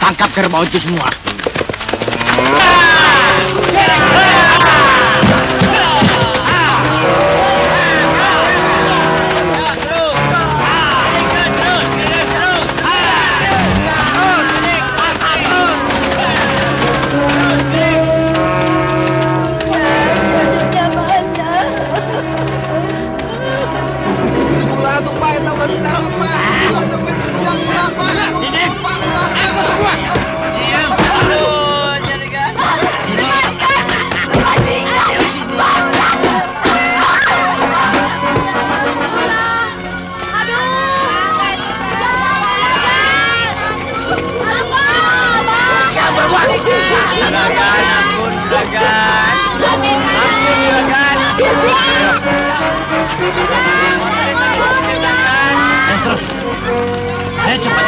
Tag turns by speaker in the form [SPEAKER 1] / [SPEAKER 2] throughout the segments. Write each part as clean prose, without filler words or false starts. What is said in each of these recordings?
[SPEAKER 1] Tangkap kerbau itu semua. Terus, cepat.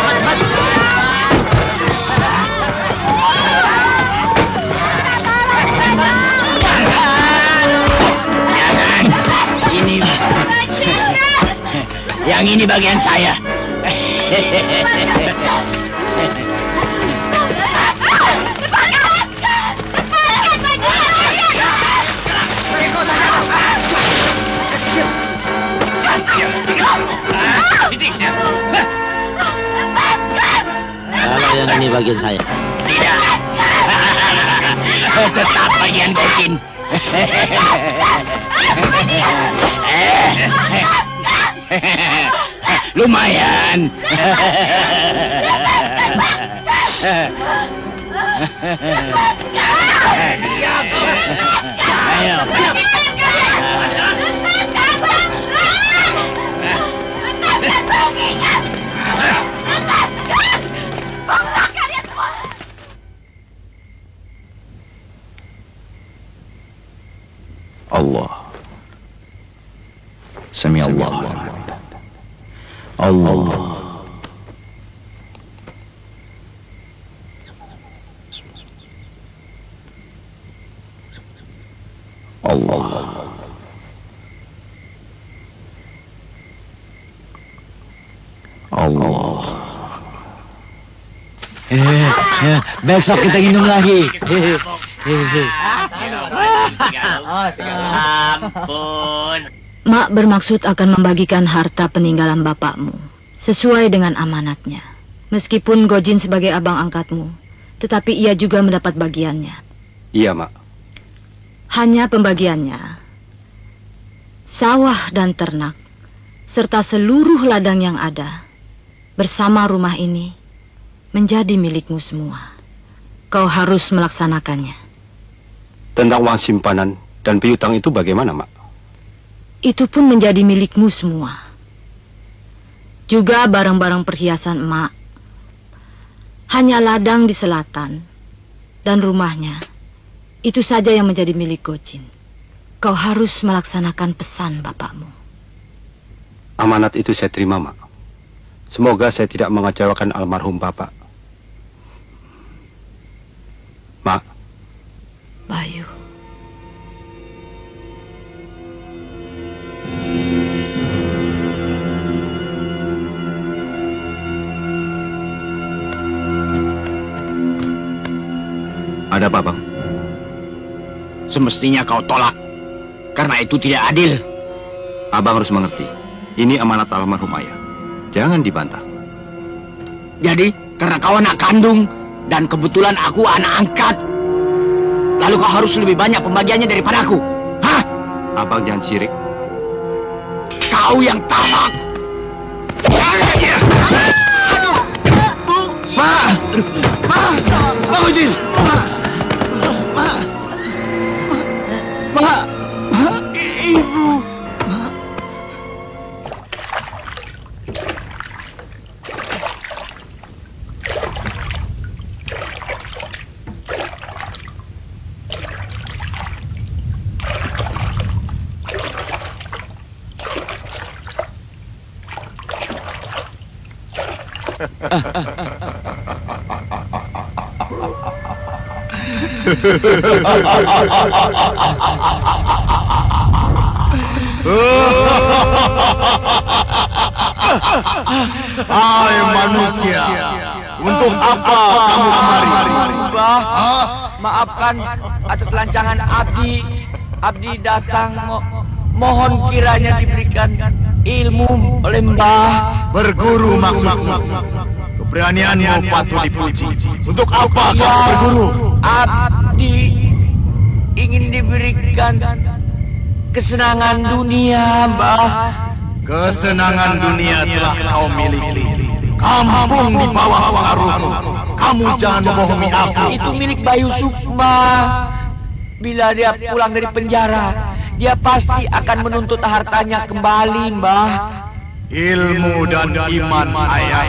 [SPEAKER 1] Jangan, yang ini bagian saya.
[SPEAKER 2] Kalau yang ini bagian saya.
[SPEAKER 1] Tidak. Tetap bagian Gojin. Lumayan. Ayo.
[SPEAKER 3] Allah. Sami Allah. Allah. Allah. Allah.
[SPEAKER 1] Besok kita minum lagi.
[SPEAKER 4] Ampun.
[SPEAKER 5] Mak bermaksud akan membagikan harta peninggalan bapakmu sesuai dengan amanatnya. Meskipun Gojin sebagai abang angkatmu, tetapi ia juga mendapat bagiannya.
[SPEAKER 3] Iya, Mak.
[SPEAKER 5] Hanya pembagiannya, sawah dan ternak, serta seluruh ladang yang ada, bersama rumah ini, menjadi milikmu semua. Kau harus melaksanakannya.
[SPEAKER 3] Tentang uang simpanan dan piutang itu bagaimana, Mak?
[SPEAKER 5] Itu pun menjadi milikmu semua. Juga barang-barang perhiasan emak. Hanya ladang di selatan dan rumahnya, itu saja yang menjadi milik Gojin. Kau harus melaksanakan pesan bapakmu.
[SPEAKER 3] Amanat itu saya terima, Mak. Semoga saya tidak mengecewakan almarhum Bapak. Mak.
[SPEAKER 5] Bayu.
[SPEAKER 3] Ada apa, Bang?
[SPEAKER 1] Semestinya kau tolak, karena itu tidak adil.
[SPEAKER 3] Abang harus mengerti. Ini amanat almarhum ayah. Jangan dibantah.
[SPEAKER 1] Jadi, karena kau anak kandung, dan kebetulan aku anak angkat, lalu kau harus lebih banyak pembagiannya daripada aku. Hah?
[SPEAKER 3] Abang jangan syirik.
[SPEAKER 1] Kau yang tamak.
[SPEAKER 3] Pak Gojin!
[SPEAKER 1] Ibu.
[SPEAKER 6] Hai manusia,
[SPEAKER 2] Untuk apa kamu kemari?
[SPEAKER 1] Mbah, maafkan atas lancangan Abdi. Abdi datang mohon kiranya diberikan ilmu oleh Mbah.
[SPEAKER 2] Berguru maksudmu. Keberanianmu patut dipuji. Untuk apa kamu
[SPEAKER 1] Ya,
[SPEAKER 2] berguru?
[SPEAKER 1] Abdi ingin diberikan kesenangan dunia, Mbah.
[SPEAKER 2] Kesenangan dunia telah kau miliki. Kampung di bawah pengaruhmu. Kamu jangan membohongi aku.
[SPEAKER 1] Itu milik Bayu Sukma. Bila dia pulang dari penjara, dia pasti akan menuntut hartanya kembali, Mbah.
[SPEAKER 2] Ilmu dan iman ayah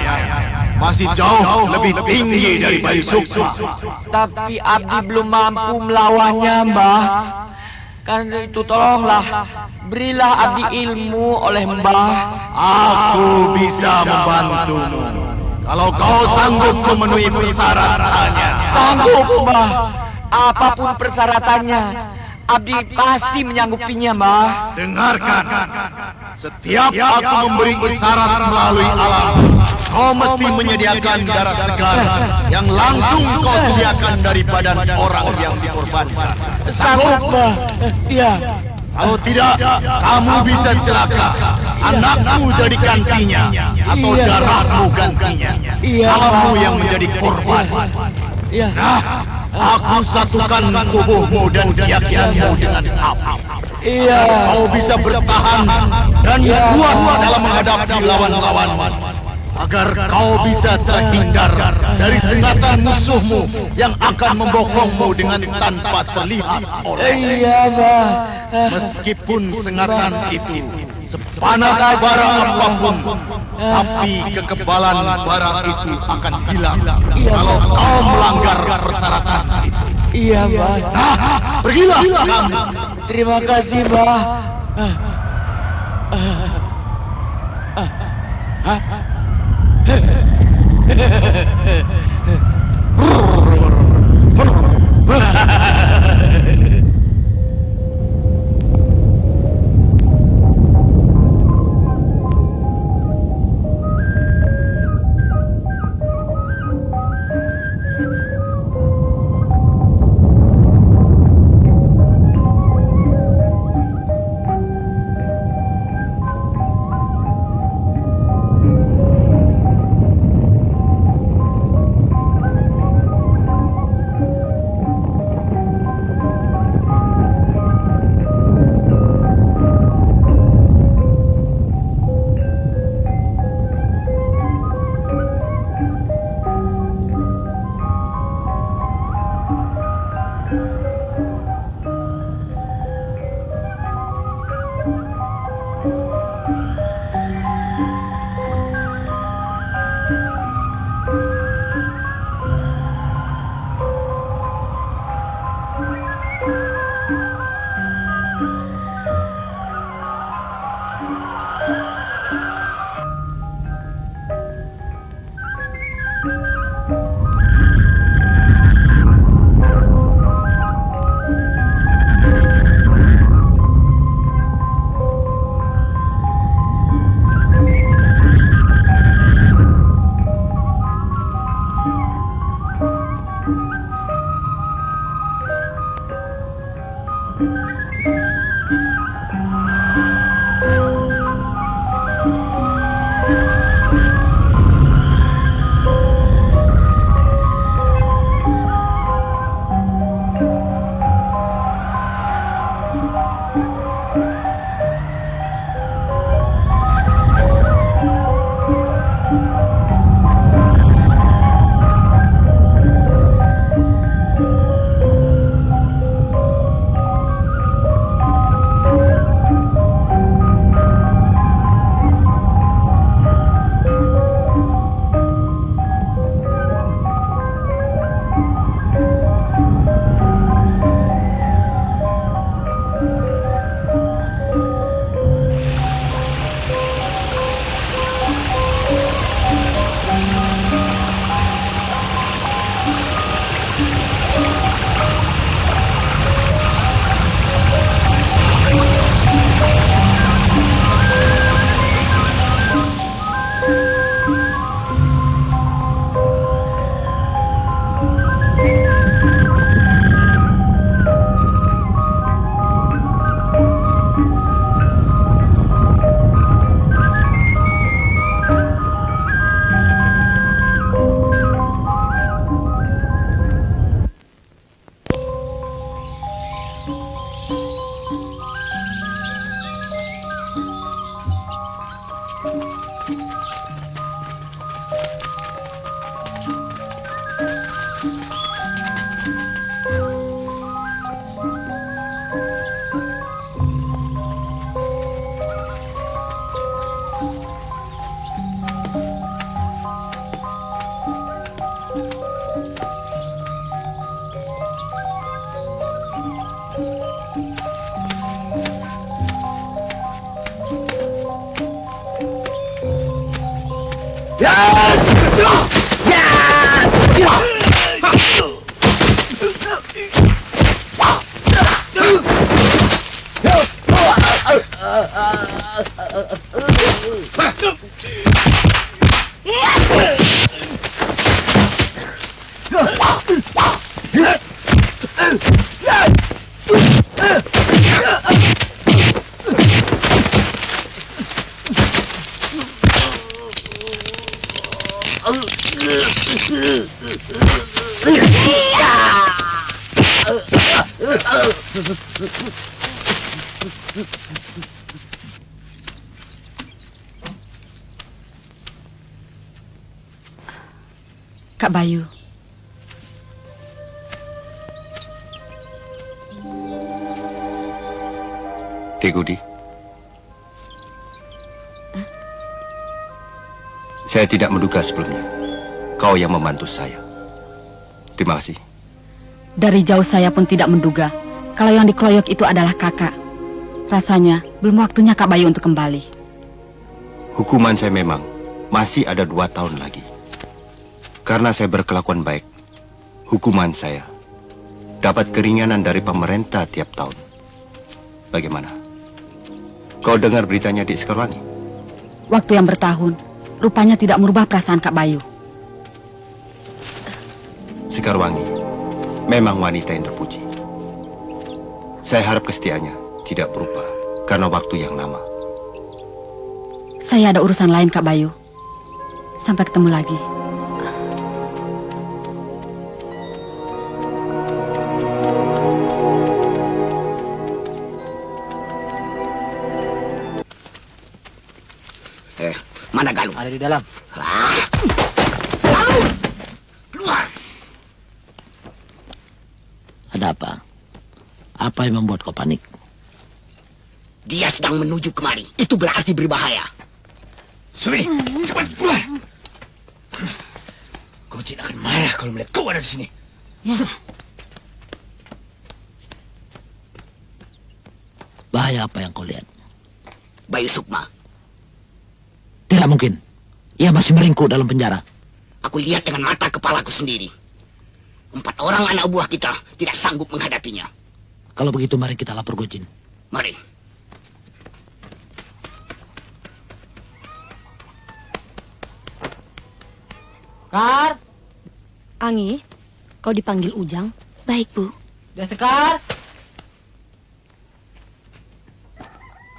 [SPEAKER 2] masih jauh lebih tinggi dari Bayu Sukma.
[SPEAKER 1] Tapi Abdi belum mampu melawannya, Mbah. Karena itu tolonglah, berilah Abdi ilmu oleh Mbah.
[SPEAKER 2] Aku bisa membantumu. Kalau kau sanggup memenuhi persyaratannya.
[SPEAKER 1] Sanggup, Mbah. Apapun persyaratannya, Abdi pasti menyanggupinya, Mbah.
[SPEAKER 2] Dengarkan. Setiap aku memberi isyarat melalui alam, kau mesti menyediakan darah segar yang langsung kau sediakan dari badan orang yang dikorbankan.
[SPEAKER 1] Sanggup, Mbah. Iya.
[SPEAKER 2] Kalau tidak, kamu bisa celaka. Anakmu jadi gantinya, atau
[SPEAKER 1] Iya.
[SPEAKER 2] darahmu gantinya.
[SPEAKER 1] Iya.
[SPEAKER 2] Kamu yang menjadi korban.
[SPEAKER 1] Iya.
[SPEAKER 2] Nah, aku satukan tubuhmu dan keyakinanmu dengan api.
[SPEAKER 1] Iya.
[SPEAKER 2] Kau bisa bertahan dan kuat dalam menghadapi lawan-lawanmu. Agar kau bisa terhindar dari sengatan musuhmu yang akan membokongmu dengan tanpa terlihat oleh.
[SPEAKER 1] Iya, Mbah.
[SPEAKER 2] Meskipun sengatan itu sepanas bara apapun, tapi kekebalan bara itu akan hilang kalau kau melanggar persyaratan itu.
[SPEAKER 1] Iya, Mbah.
[SPEAKER 2] Nah, pergilah kamu.
[SPEAKER 1] Terima kasih, Mbah.
[SPEAKER 5] Kak Bayu.
[SPEAKER 3] Tegudi. Saya tidak menduga sebelumnya kau yang membantu saya. Terima kasih.
[SPEAKER 4] Dari jauh saya pun tidak menduga kalau yang dikeroyok itu adalah kakak. Rasanya belum waktunya Kak Bayu untuk kembali.
[SPEAKER 3] Hukuman saya memang masih ada 2 tahun lagi. Karena saya berkelakuan baik, hukuman saya dapat keringanan dari pemerintah tiap tahun. Bagaimana? Kau dengar beritanya di Sekarwangi?
[SPEAKER 4] Waktu yang bertahun, rupanya tidak merubah perasaan Kak Bayu.
[SPEAKER 3] Sekarwangi memang wanita yang terpuji. Saya harap kesetiaannya tidak berubah karena waktu yang lama.
[SPEAKER 4] Saya ada urusan lain Kak Bayu. Sampai ketemu lagi.
[SPEAKER 1] Mana Galung?
[SPEAKER 6] Ada di dalam.
[SPEAKER 1] Keluar!
[SPEAKER 6] Ada apa? Apa yang membuat kau panik?
[SPEAKER 1] Dia sedang menuju kemari. Itu berarti berbahaya. Sumi, cepat keluar! Gojin akan marah kalau melihat kau ada di sini.
[SPEAKER 6] Bahaya apa yang kau lihat?
[SPEAKER 1] Bayu Sukma,
[SPEAKER 6] Tidak mungkin. Ia masih meringkuk dalam penjara.
[SPEAKER 1] aku lihat dengan mata kepalaku sendiri. 4 orang anak buah kita tidak sanggup menghadapinya.
[SPEAKER 6] Kalau begitu mari kita lapor Gojin.
[SPEAKER 1] Mari.
[SPEAKER 7] Kar,
[SPEAKER 5] Angi, kau dipanggil Ujang?
[SPEAKER 8] Baik, Bu.
[SPEAKER 7] udah Sekar.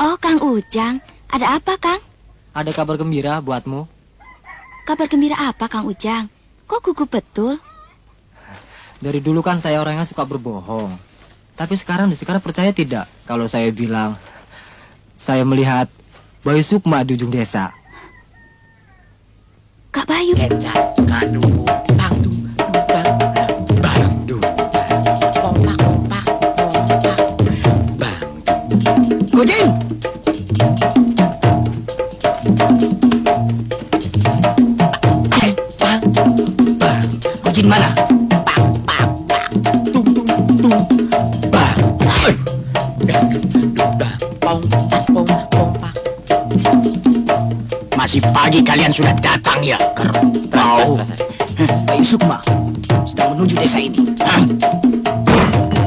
[SPEAKER 8] Oh, Kang Ujang. Ada apa, Kang?
[SPEAKER 7] Ada kabar gembira buatmu.
[SPEAKER 8] Kabar gembira apa, Kang Ujang? Kok gugup betul?
[SPEAKER 7] Dari dulu kan saya orangnya suka berbohong. Tapi sekarang percaya tidak kalau saya bilang saya melihat Bayu Sukma di ujung desa.
[SPEAKER 8] Kak Bayu.
[SPEAKER 1] Kecap, kadu, pangdu, dubar, bangdu, pompak, pompak, pompak, bangdu. Gojin! Gojin mana? Pak, pak, pak, tung, tung, tung, bang, bang, pompak, pompak, pompak. Masih pagi kalian sudah datang ya, kerbau. Bayu Sukma sedang menuju desa ini. Hah?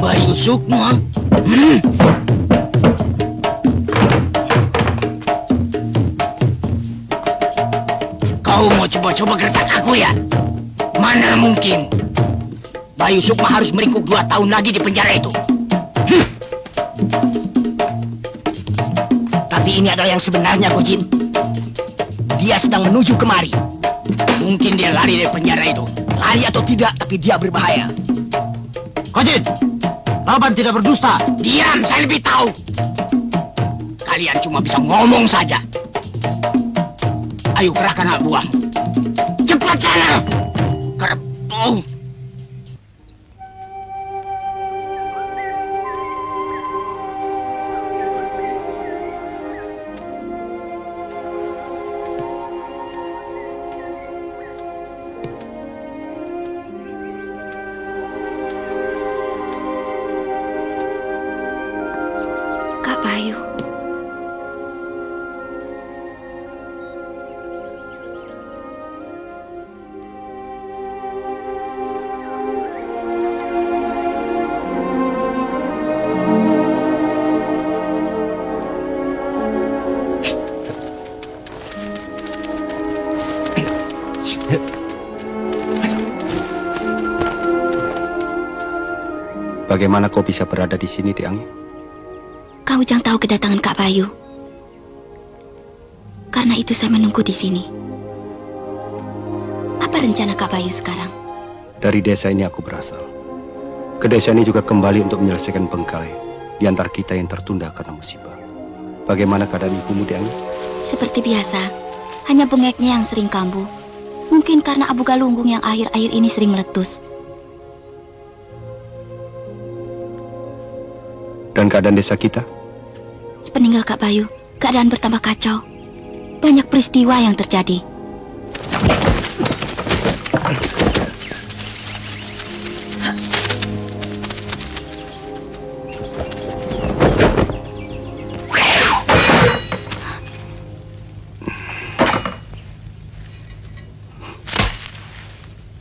[SPEAKER 1] Bayu Sukma? Kau mau coba-coba gertak aku ya? Mana mungkin. Bayu Sukma harus meringkuk 2 tahun lagi di penjara itu. Tapi ini adalah yang sebenarnya, Gojin. Dia sedang menuju kemari. Mungkin dia lari dari penjara itu. Lari atau tidak, tapi dia berbahaya.
[SPEAKER 6] Gojin! Laban tidak berdusta.
[SPEAKER 1] Diam, saya lebih tahu. Kalian cuma bisa ngomong saja. Ayo kerahkan anak buahmu. Cepat sana! Kerbau!
[SPEAKER 8] Kak Bayu.
[SPEAKER 3] Bagaimana kau bisa berada di sini, Tiangi?
[SPEAKER 8] Kang Ujang tahu kedatangan Kak Bayu. Karena itu saya menunggu di sini. Apa rencana Kak Bayu sekarang?
[SPEAKER 3] Dari desa ini aku berasal. Ke desa ini juga kembali untuk menyelesaikan bengkalai di antara kita yang tertunda karena musibah. Bagaimana keadaan ibumu, Tiangi?
[SPEAKER 8] Seperti biasa, hanya bengeknya yang sering kambuh. Mungkin karena Abu Galunggung yang akhir-akhir ini sering meletus.
[SPEAKER 3] Dan keadaan desa kita?
[SPEAKER 8] Sepeninggal Kak Bayu, keadaan bertambah kacau. Banyak peristiwa yang terjadi.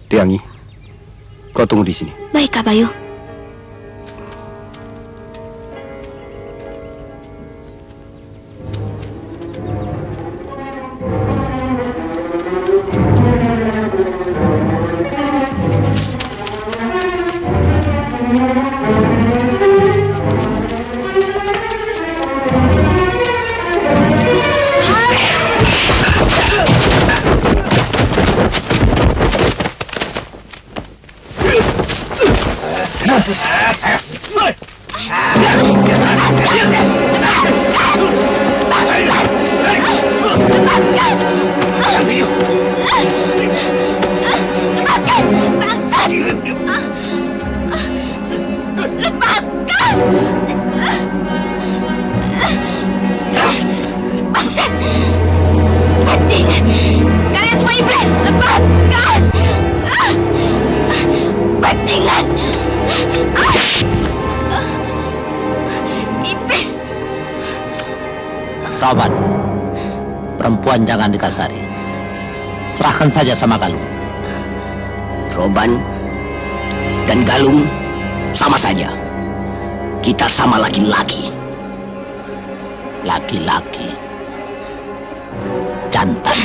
[SPEAKER 3] Tiangi, kau tunggu di sini.
[SPEAKER 8] Baik Kak Bayu.
[SPEAKER 9] Kalian semua iblis, lepaskan! Bajingan! Iblis!
[SPEAKER 6] Roban, perempuan jangan dikasari. Serahkan saja sama Galung.
[SPEAKER 1] Roban dan Galung sama saja. Kita sama laki-laki.
[SPEAKER 6] Laki-laki. Jantan.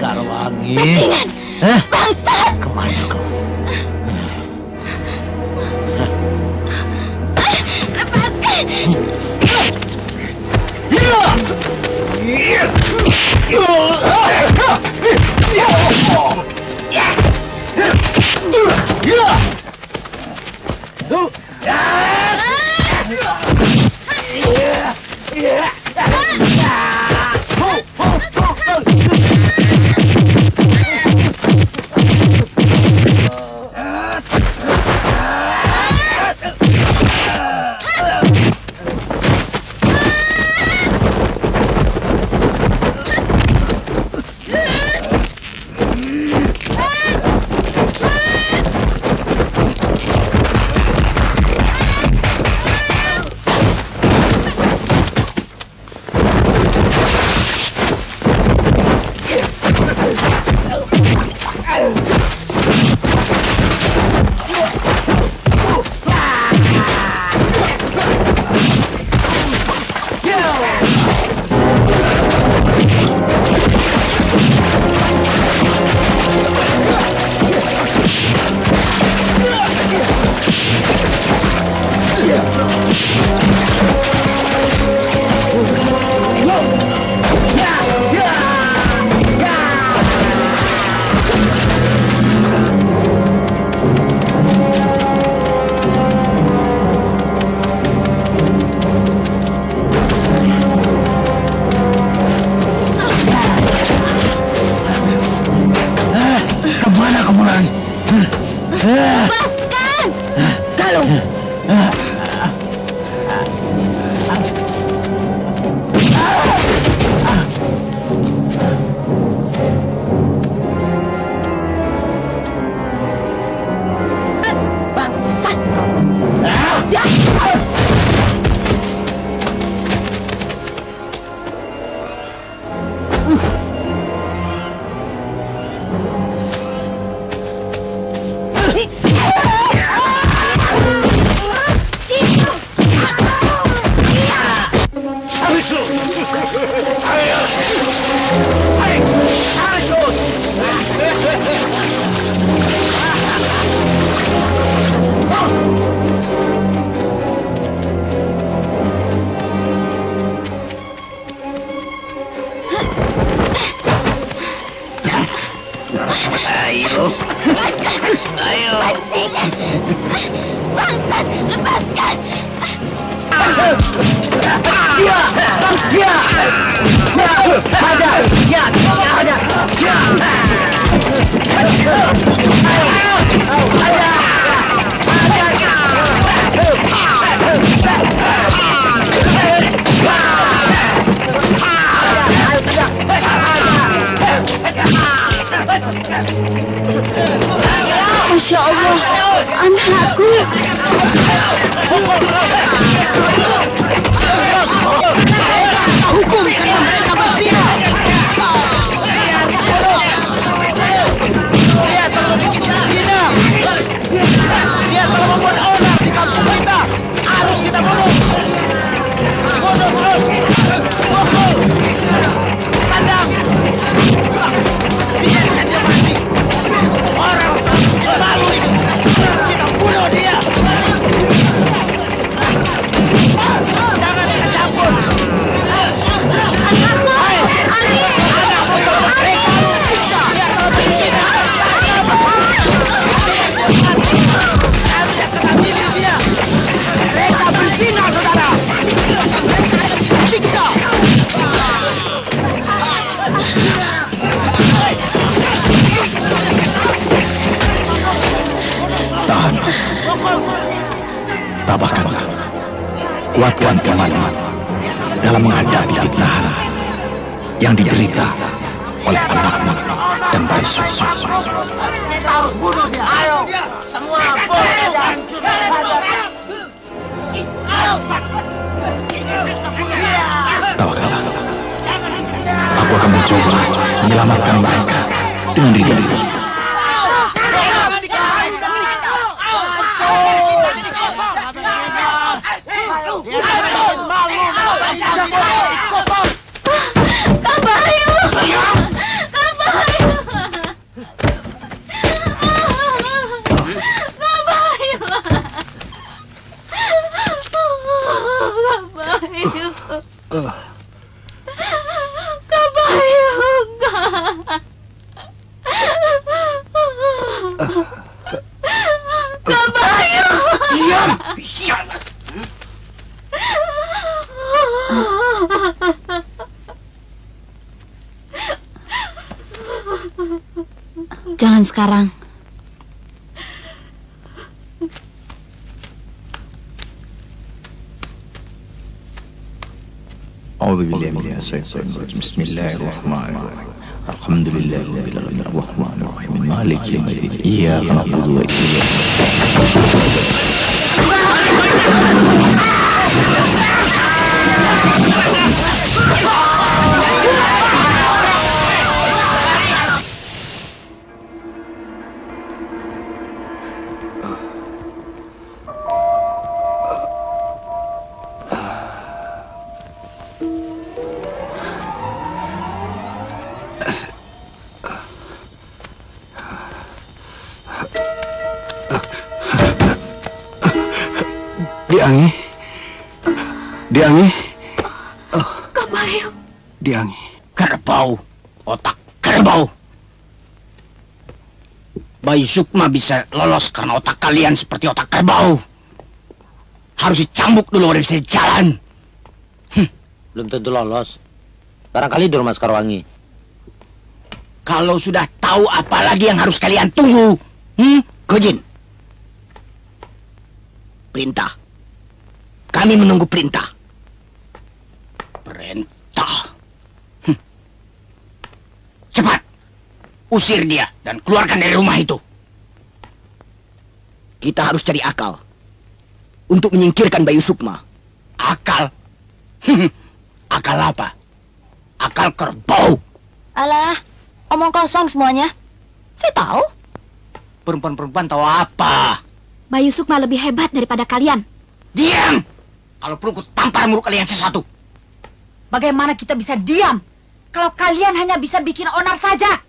[SPEAKER 6] Karwangi.
[SPEAKER 9] Bajingan! Bangsat!
[SPEAKER 6] Kemana kau?
[SPEAKER 9] Lepaskan!
[SPEAKER 6] Kemana kamu lari?
[SPEAKER 9] Lepaskan! Galung! Bangsat kau! Bangsat, lepaskan!
[SPEAKER 8] Masya Allah, anakku.
[SPEAKER 1] Hukum karena mereka berzina. Dia telah bikin berzina. Dia telah membuat onar di kampung kita. Harus kita bunuh. Bunuh terus. Pukul. Tandang. Biarkan dia mati. Orang malu ini. Kita bunuh dia. Jangan ikut campur. Mereka berzina, saudara. Mereka akan disiksa.
[SPEAKER 2] Tahan. Tabahkan. Kuatkan iman dalam menghadapi fitnah yang diderita oleh anakmu dan Baisu.
[SPEAKER 1] Kita harus bunuh dia. Ayo, semua boleh saja.
[SPEAKER 2] Tawakal. Aku akan mencoba menyelamatkan mereka dengan diri.
[SPEAKER 4] Jangan sekarang.
[SPEAKER 2] أعوذ بالله من الشيطان الرجيم بسم الله الرحمن الرحيم الحمد لله رب العالمين الرحمن الرحيم مالك يوم الدين إياك نعبد وإياك Diangi.
[SPEAKER 8] Kak Bayu.
[SPEAKER 2] Diangi.
[SPEAKER 1] Kerbau. Otak kerbau. Bayi Sukma bisa lolos karena otak kalian seperti otak kerbau. Harus dicambuk dulu baru bisa jalan.
[SPEAKER 6] Belum tentu lolos. Barangkali di rumah Sekarwangi.
[SPEAKER 1] Kalau sudah tahu apa lagi yang harus kalian tunggu? Gojin. Perintah. Kami menunggu perintah. Perintah. Cepat. Usir dia dan keluarkan dari rumah itu. Kita harus cari akal untuk menyingkirkan Bayu Sukma. Akal? Akal apa? Akal kerbau.
[SPEAKER 5] Alah, omong kosong semuanya. Saya tahu.
[SPEAKER 1] Perempuan-perempuan tahu apa?
[SPEAKER 8] Bayu Sukma lebih hebat daripada kalian.
[SPEAKER 1] Diam! Kalau perlu ku tampar mulut kalian sesuatu.
[SPEAKER 4] Bagaimana kita bisa diam kalau kalian hanya bisa bikin onar saja?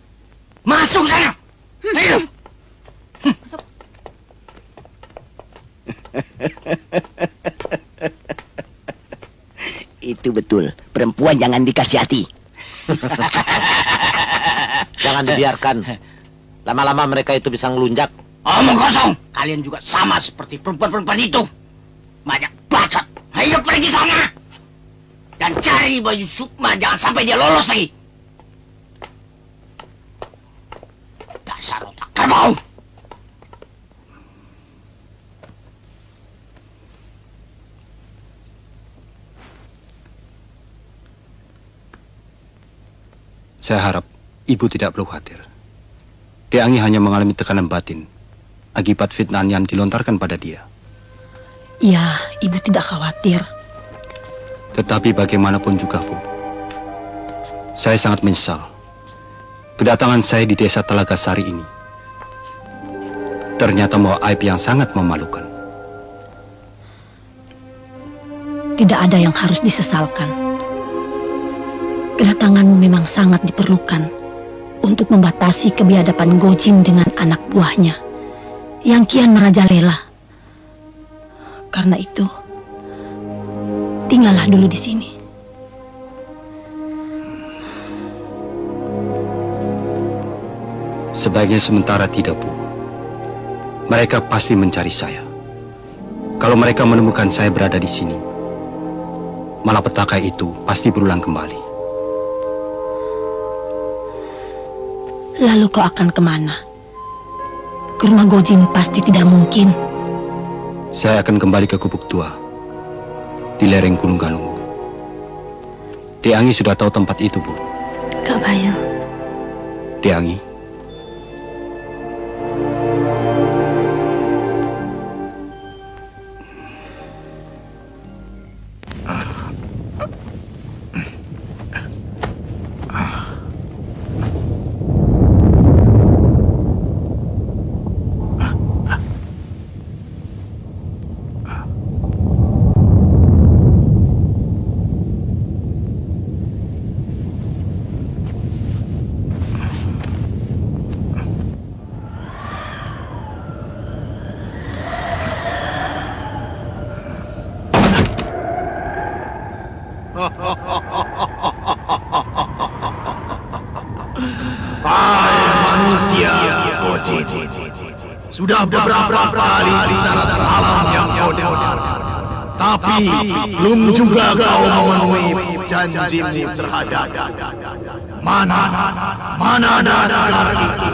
[SPEAKER 1] Masuk sana! Ayo!
[SPEAKER 4] Masuk.
[SPEAKER 10] Itu betul. Perempuan jangan dikasih hati.
[SPEAKER 6] Jangan dibiarkan. Lama-lama mereka itu bisa ngelunjak.
[SPEAKER 1] Omong kosong! Kalian juga sama seperti perempuan-perempuan itu. Banyak bacot. Ayo pergi sana! Dan cari Bayu Sukma, jangan sampai dia lolos lagi. Dasar otak kerbau!
[SPEAKER 3] Saya harap ibu tidak perlu khawatir. Deangi hanya mengalami tekanan batin akibat fitnah yang dilontarkan pada dia.
[SPEAKER 11] Ya, ibu tidak khawatir.
[SPEAKER 3] Tetapi bagaimanapun juga, Bu, saya sangat menyesal kedatangan saya di desa Telaga Sari ini ternyata membawa aib yang sangat memalukan.
[SPEAKER 11] Tidak ada yang harus disesalkan. Kedatanganmu memang sangat diperlukan untuk membatasi kebiadaban Gojin dengan anak buahnya yang kian merajalela. Karena itu, tinggallah dulu di sini.
[SPEAKER 3] Sebaiknya sementara tidak, Bu. Mereka pasti mencari saya. Kalau mereka menemukan saya berada di sini, malapetaka itu pasti berulang kembali.
[SPEAKER 11] Lalu kau akan kemana? Ke rumah Gojin pasti tidak mungkin.
[SPEAKER 3] Saya akan kembali ke Gubuk Tua di lereng Gunung Galunggung. Deangi sudah tahu tempat itu, Bu.
[SPEAKER 11] Kak Bayu.
[SPEAKER 3] Deangi.
[SPEAKER 2] Sudah beberapa kali disyarat alam yang kau dengar, tapi belum juga kau memenuhi janjimu terhadap. Mana naskah itu?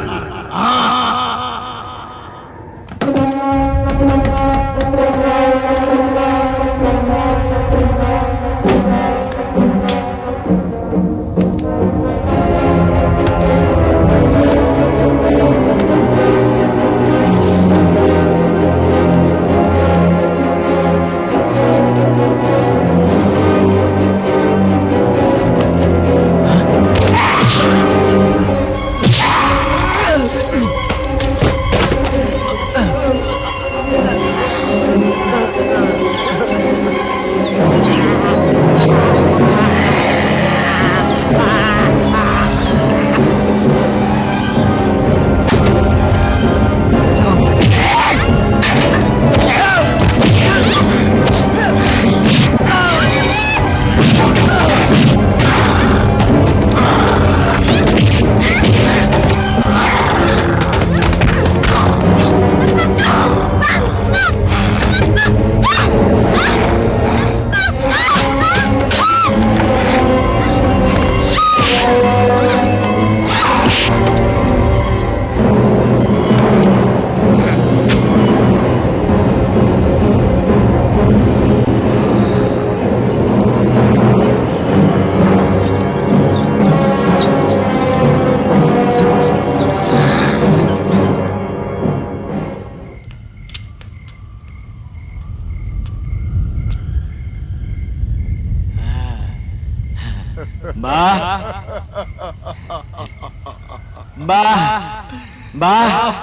[SPEAKER 1] Mbah. Mbah,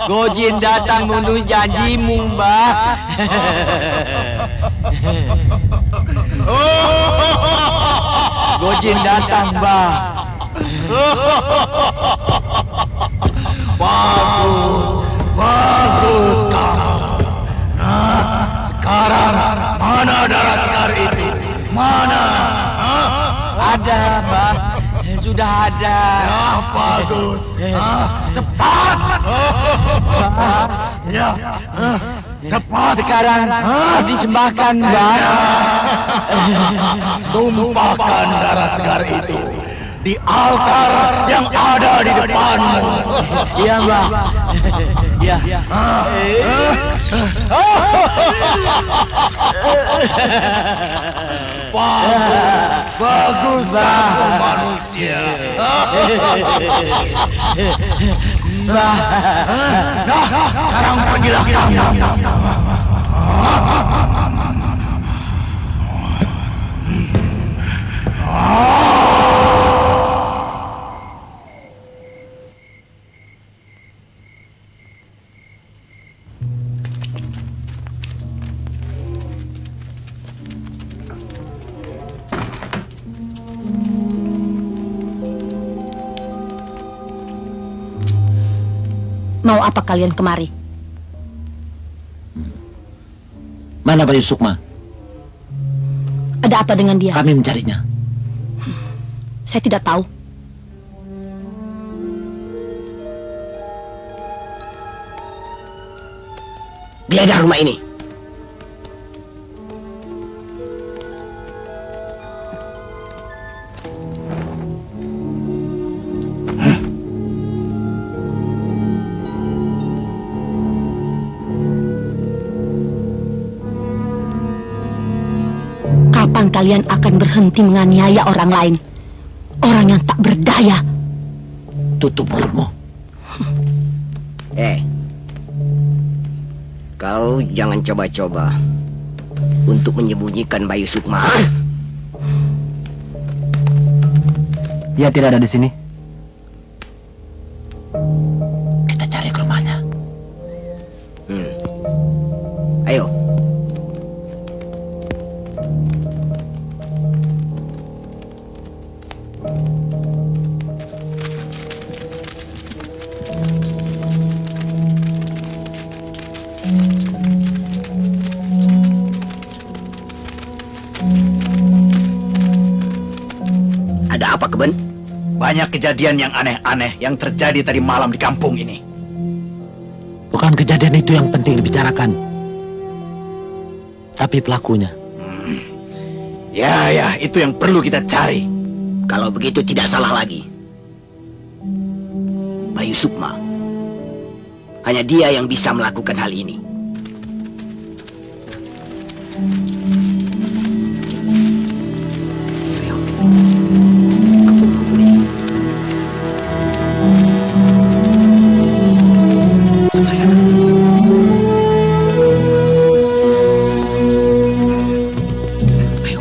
[SPEAKER 1] Gojin datang memenuhi janjimu, Mbah. Gojin datang, Mbah.
[SPEAKER 2] Bagus, bagus kamu. Nah, sekarang mana darah sekar itu? Mana?
[SPEAKER 1] Ada, Mbah. Sudah ada.
[SPEAKER 2] Ya, bagus. Cepat. Ya, cepat.
[SPEAKER 1] Sekarang disembahkan, Mbah.
[SPEAKER 2] Tumpahkan darah segar itu di altar yang ada di depanmu.
[SPEAKER 1] Iya, Mbah. Iya.
[SPEAKER 2] Bagus kamu manusia.
[SPEAKER 1] Mbah.
[SPEAKER 2] Nah, sekarang pergilah kamu.
[SPEAKER 11] Mau apa kalian kemari?
[SPEAKER 6] Mana Bayu Sukma?
[SPEAKER 11] Ada apa dengan dia?
[SPEAKER 6] Kami mencarinya.
[SPEAKER 11] Saya tidak tahu.
[SPEAKER 10] Geledah rumah ini.
[SPEAKER 11] Kapan kalian akan berhenti menganiaya orang lain? Orang yang tak berdaya.
[SPEAKER 6] Tutup mulutmu.
[SPEAKER 10] Kau jangan coba-coba untuk menyembunyikan Bayu Sukma.
[SPEAKER 7] Ia tidak ada di sini.
[SPEAKER 6] Kita cari ke rumahnya.
[SPEAKER 10] Ayo. Ada apa, Keben?
[SPEAKER 2] Banyak kejadian yang aneh-aneh yang terjadi tadi malam di kampung ini.
[SPEAKER 6] Bukan kejadian itu yang penting dibicarakan, tapi pelakunya.
[SPEAKER 2] Ya, itu yang perlu kita cari.
[SPEAKER 10] Kalau begitu tidak salah lagi. Bayu Sukma. Hanya dia yang bisa melakukan hal ini. Ayo. Kupu-kupu ini. Sebelah sana. Ayo.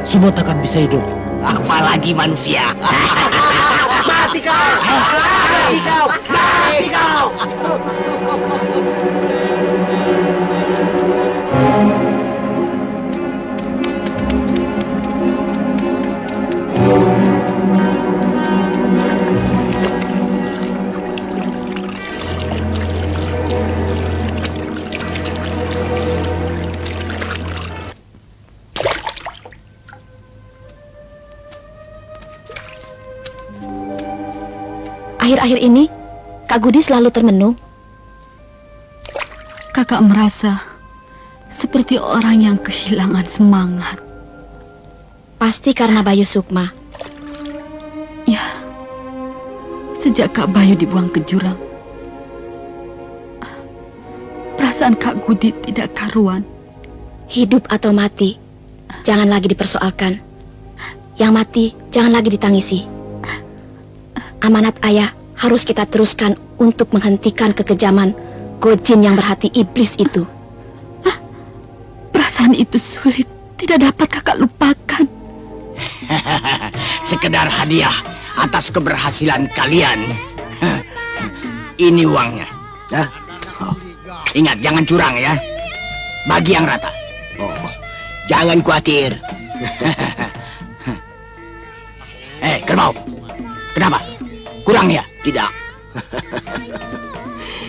[SPEAKER 6] Semua takkan bisa hidup.
[SPEAKER 10] Apalagi manusia.
[SPEAKER 1] Mati kau! Mati kau! Mati kau!
[SPEAKER 8] Akhir-akhir ini, Kak Gudi selalu termenung.
[SPEAKER 4] Kakak merasa seperti orang yang kehilangan semangat.
[SPEAKER 8] Pasti karena Bayu Sukma.
[SPEAKER 4] Ya, sejak Kak Bayu dibuang ke jurang, perasaan Kak Gudi tidak karuan.
[SPEAKER 8] Hidup atau mati, jangan lagi dipersoalkan. Yang mati, jangan lagi ditangisi. Amanat ayah harus kita teruskan untuk menghentikan kekejaman Gojin yang berhati iblis itu.
[SPEAKER 4] Perasaan itu sulit, tidak dapat kakak lupakan.
[SPEAKER 10] Sekedar hadiah atas keberhasilan kalian. Ini uangnya. Ingat, jangan curang ya. Bagi yang rata. Oh, jangan khawatir. Kerbau. Kenapa? Kurang ya? Tidak.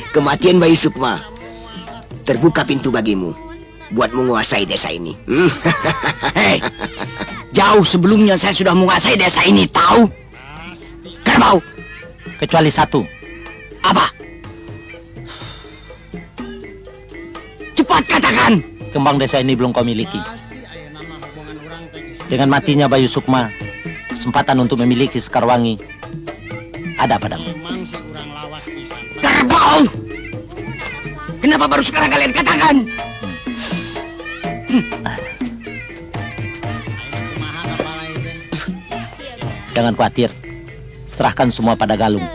[SPEAKER 10] Kematian Bayu Sukma terbuka pintu bagimu buat menguasai desa ini. Jauh sebelumnya saya sudah menguasai desa ini, tahu? Kerbau.
[SPEAKER 6] Kecuali satu.
[SPEAKER 10] Apa? Cepat katakan.
[SPEAKER 6] Kembang desa ini belum kau miliki. Dengan matinya Bayu Sukma, kesempatan untuk memiliki Sekarwangi ada padamu.
[SPEAKER 10] Kerbau! Kenapa baru sekarang kalian katakan?
[SPEAKER 6] Jangan khawatir, serahkan semua pada Galung.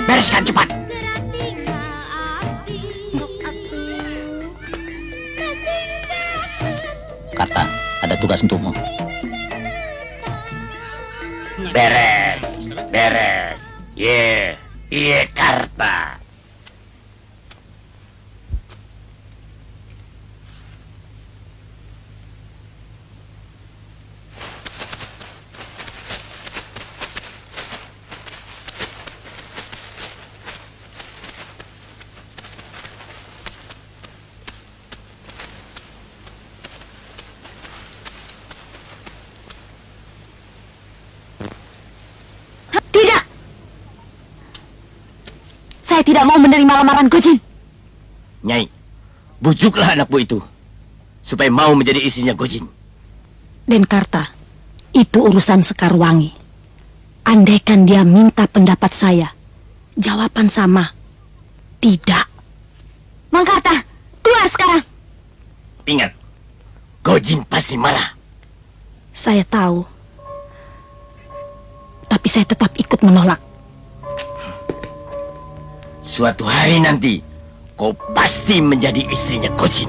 [SPEAKER 10] Bereskan cepat.
[SPEAKER 6] Karta, ada tugas untukmu.
[SPEAKER 10] Beres. Iya, Karta.
[SPEAKER 8] Saya tidak mau menerima lamaran Gojin.
[SPEAKER 10] Nyai, bujuklah anakmu itu supaya mau menjadi istrinya Gojin.
[SPEAKER 11] Dan Karta, itu urusan Sekarwangi. Andaikan dia minta pendapat saya, jawaban sama. Tidak.
[SPEAKER 8] Mang Karta, keluar sekarang.
[SPEAKER 10] Ingat, Gojin pasti marah.
[SPEAKER 11] Saya tahu. Tapi saya tetap ikut menolak.
[SPEAKER 10] Suatu hari nanti, kau pasti menjadi istrinya Gojin.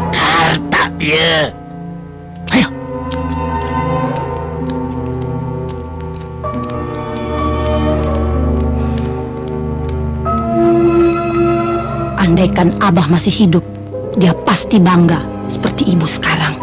[SPEAKER 10] Karta, ya. Ayo.
[SPEAKER 11] Andaikan Abah masih hidup, dia pasti bangga seperti ibu sekarang.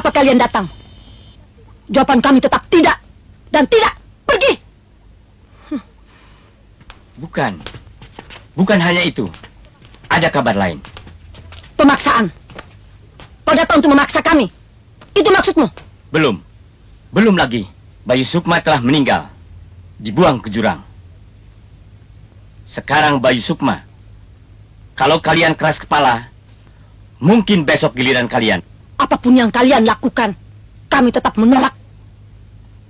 [SPEAKER 11] apa kalian datang? Jawaban kami tetap tidak dan tidak. Pergi!
[SPEAKER 10] Bukan hanya itu. Ada kabar lain.
[SPEAKER 11] Pemaksaan. Kau datang untuk memaksa kami. Itu maksudmu?
[SPEAKER 10] Belum lagi. Bayu Sukma telah meninggal. Dibuang ke jurang. Sekarang Bayu Sukma. Kalau kalian keras kepala, mungkin besok giliran kalian.
[SPEAKER 11] Apapun yang kalian lakukan, kami tetap menolak.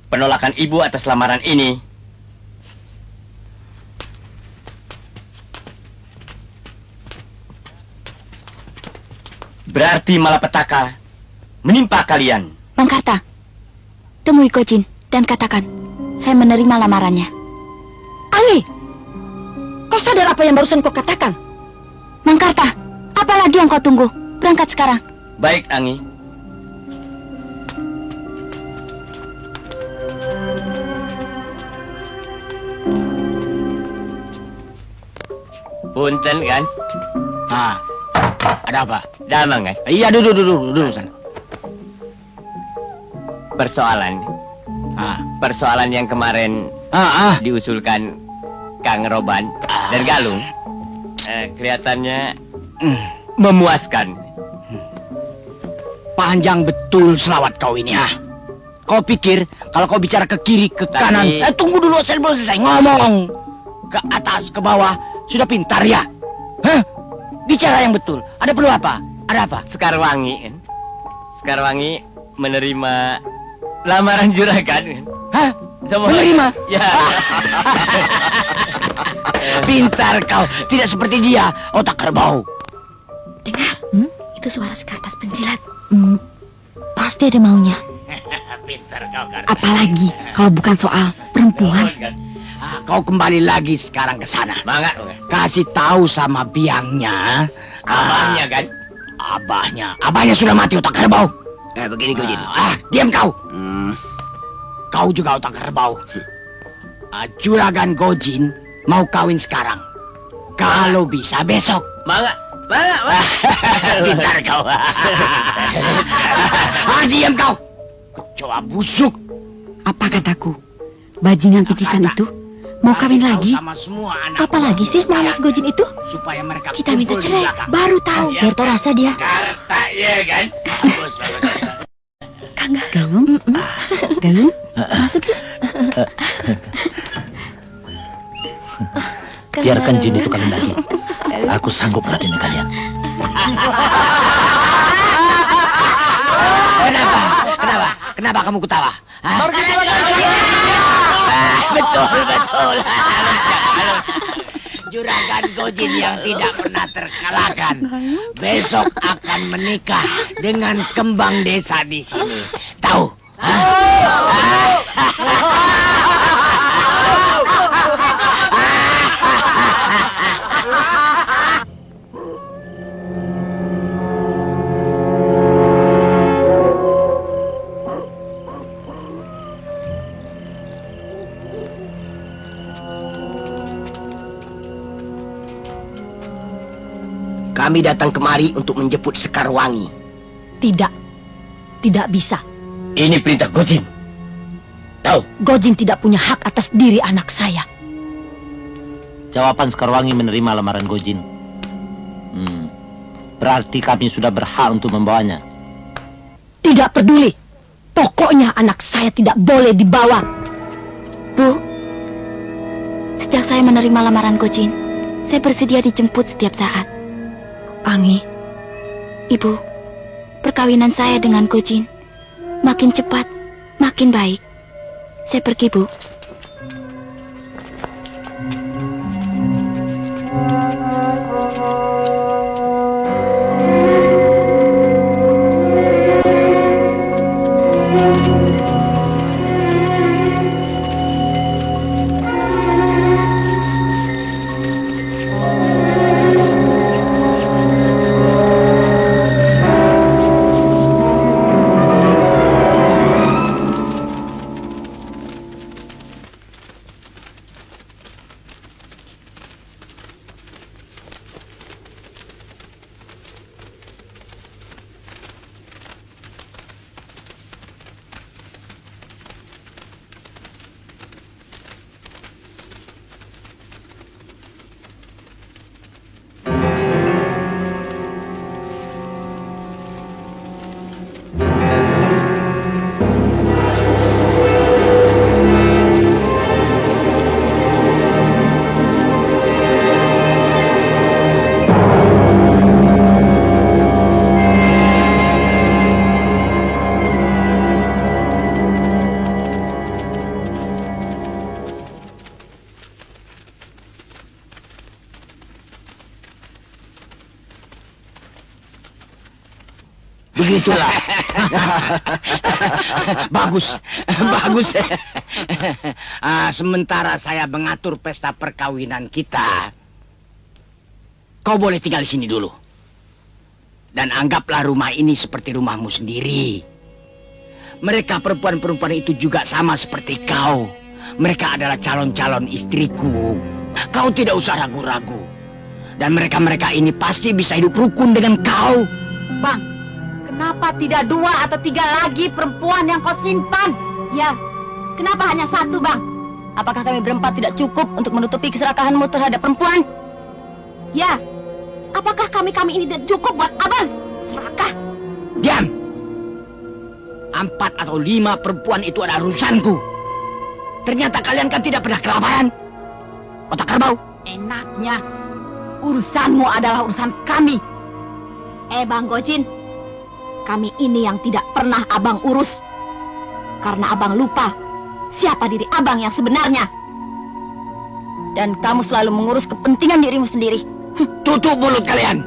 [SPEAKER 10] Penolakan ibu atas lamaran ini berarti malapetaka menimpa kalian.
[SPEAKER 8] Mangkarta, temui Gojin dan katakan, saya menerima lamarannya.
[SPEAKER 11] Angi, kau sadar apa yang barusan kau katakan?
[SPEAKER 8] Mangkarta, apalagi yang kau tunggu? Berangkat sekarang.
[SPEAKER 10] Baik, Angi. Punten kan?
[SPEAKER 6] Ada apa?
[SPEAKER 10] Damang kan?
[SPEAKER 6] Iya, duduk sana.
[SPEAKER 10] Persoalan yang kemarin diusulkan Kang Roban dan Galung kelihatannya memuaskan.
[SPEAKER 6] Panjang betul selawat kau ini, Kau pikir kalau kau bicara ke kiri, ke kanan, tunggu dulu, saya belum selesai ngomong. Ke atas, ke bawah, sudah pintar ya? Bicara yang betul. Ada perlu apa? Ada apa?
[SPEAKER 10] Sekarwangi menerima lamaran juragan.
[SPEAKER 6] Menerima?
[SPEAKER 10] Ya.
[SPEAKER 6] Pintar kau, tidak seperti dia, otak kerbau.
[SPEAKER 8] Dengar, itu suara sekertas penjilat.
[SPEAKER 11] Pasti ada maunya.
[SPEAKER 10] Pintar kau kan.
[SPEAKER 8] Apalagi kalau bukan soal perempuan.
[SPEAKER 6] Kau kembali lagi sekarang ke sana.
[SPEAKER 10] Mangga.
[SPEAKER 6] Kasih tahu sama biangnya.
[SPEAKER 10] Abahnya kan?
[SPEAKER 6] Abahnya sudah mati, otak kerbau.
[SPEAKER 3] Begini Gojin.
[SPEAKER 6] Diam kau. Kau juga otak kerbau. Juragan Gojin mau kawin sekarang. Kalau bisa besok.
[SPEAKER 10] Mangga.
[SPEAKER 6] Pintar kau. Diam kau. Coba busuk.
[SPEAKER 4] Apa kataku? Bajingan picisan itu mau kawin lagi?
[SPEAKER 8] Apalagi sih malas Gojin itu?
[SPEAKER 6] Supaya mereka
[SPEAKER 8] Kita minta
[SPEAKER 6] kumpul di
[SPEAKER 8] cerai,
[SPEAKER 6] belakang.
[SPEAKER 8] baru tahu. Biar tahu rasa dia.
[SPEAKER 10] Jakarta ya kan?
[SPEAKER 4] Galung? Galung? Masuk yuk.
[SPEAKER 6] Biarkan jin itu kalian lagi. Aku sanggup meladeni kalian. Kenapa kamu ketawa? Betul. Juragan Gojin yang tidak pernah terkalahkan besok akan menikah dengan kembang desa di sini. Tahu?
[SPEAKER 12] Kami datang kemari untuk menjemput Sekarwangi.
[SPEAKER 11] Tidak bisa.
[SPEAKER 10] Ini perintah Gojin. Tahu?
[SPEAKER 11] Gojin tidak punya hak atas diri anak saya.
[SPEAKER 6] Jawaban Sekarwangi menerima lamaran Gojin. Berarti kami sudah berhak untuk membawanya.
[SPEAKER 11] Tidak peduli. Pokoknya anak saya tidak boleh dibawa.
[SPEAKER 8] Bu, sejak saya menerima lamaran Gojin, saya bersedia dijemput setiap saat.
[SPEAKER 11] Angi,
[SPEAKER 8] Ibu, perkawinan saya dengan Gojin makin cepat, makin baik. Saya pergi, Bu.
[SPEAKER 12] Begitulah.
[SPEAKER 6] Bagus, bagus. Sementara saya mengatur pesta perkawinan kita, kau boleh tinggal di sini dulu. Dan anggaplah rumah ini seperti rumahmu sendiri. Mereka perempuan-perempuan itu juga sama seperti kau. Mereka adalah calon-calon istriku. Kau tidak usah ragu-ragu. Dan mereka-mereka ini pasti bisa hidup rukun dengan kau.
[SPEAKER 5] Bang, kenapa tidak 2 atau 3 lagi perempuan yang kau simpan? Ya, kenapa hanya 1, Bang? Apakah kami berempat tidak cukup untuk menutupi keserakahanmu terhadap perempuan? Ya, apakah kami ini tidak cukup buat Abang? Serakah.
[SPEAKER 6] Diam! 4 atau 5 perempuan itu adalah urusanku. Ternyata kalian kan tidak pernah kelaparan. Otak kerbau.
[SPEAKER 5] Enaknya, urusanmu adalah urusan kami. Bang Gojin, kami ini yang tidak pernah Abang urus. Karena Abang lupa siapa diri Abang yang sebenarnya. Dan kamu selalu mengurus kepentingan dirimu sendiri.
[SPEAKER 6] Tutup mulut kalian.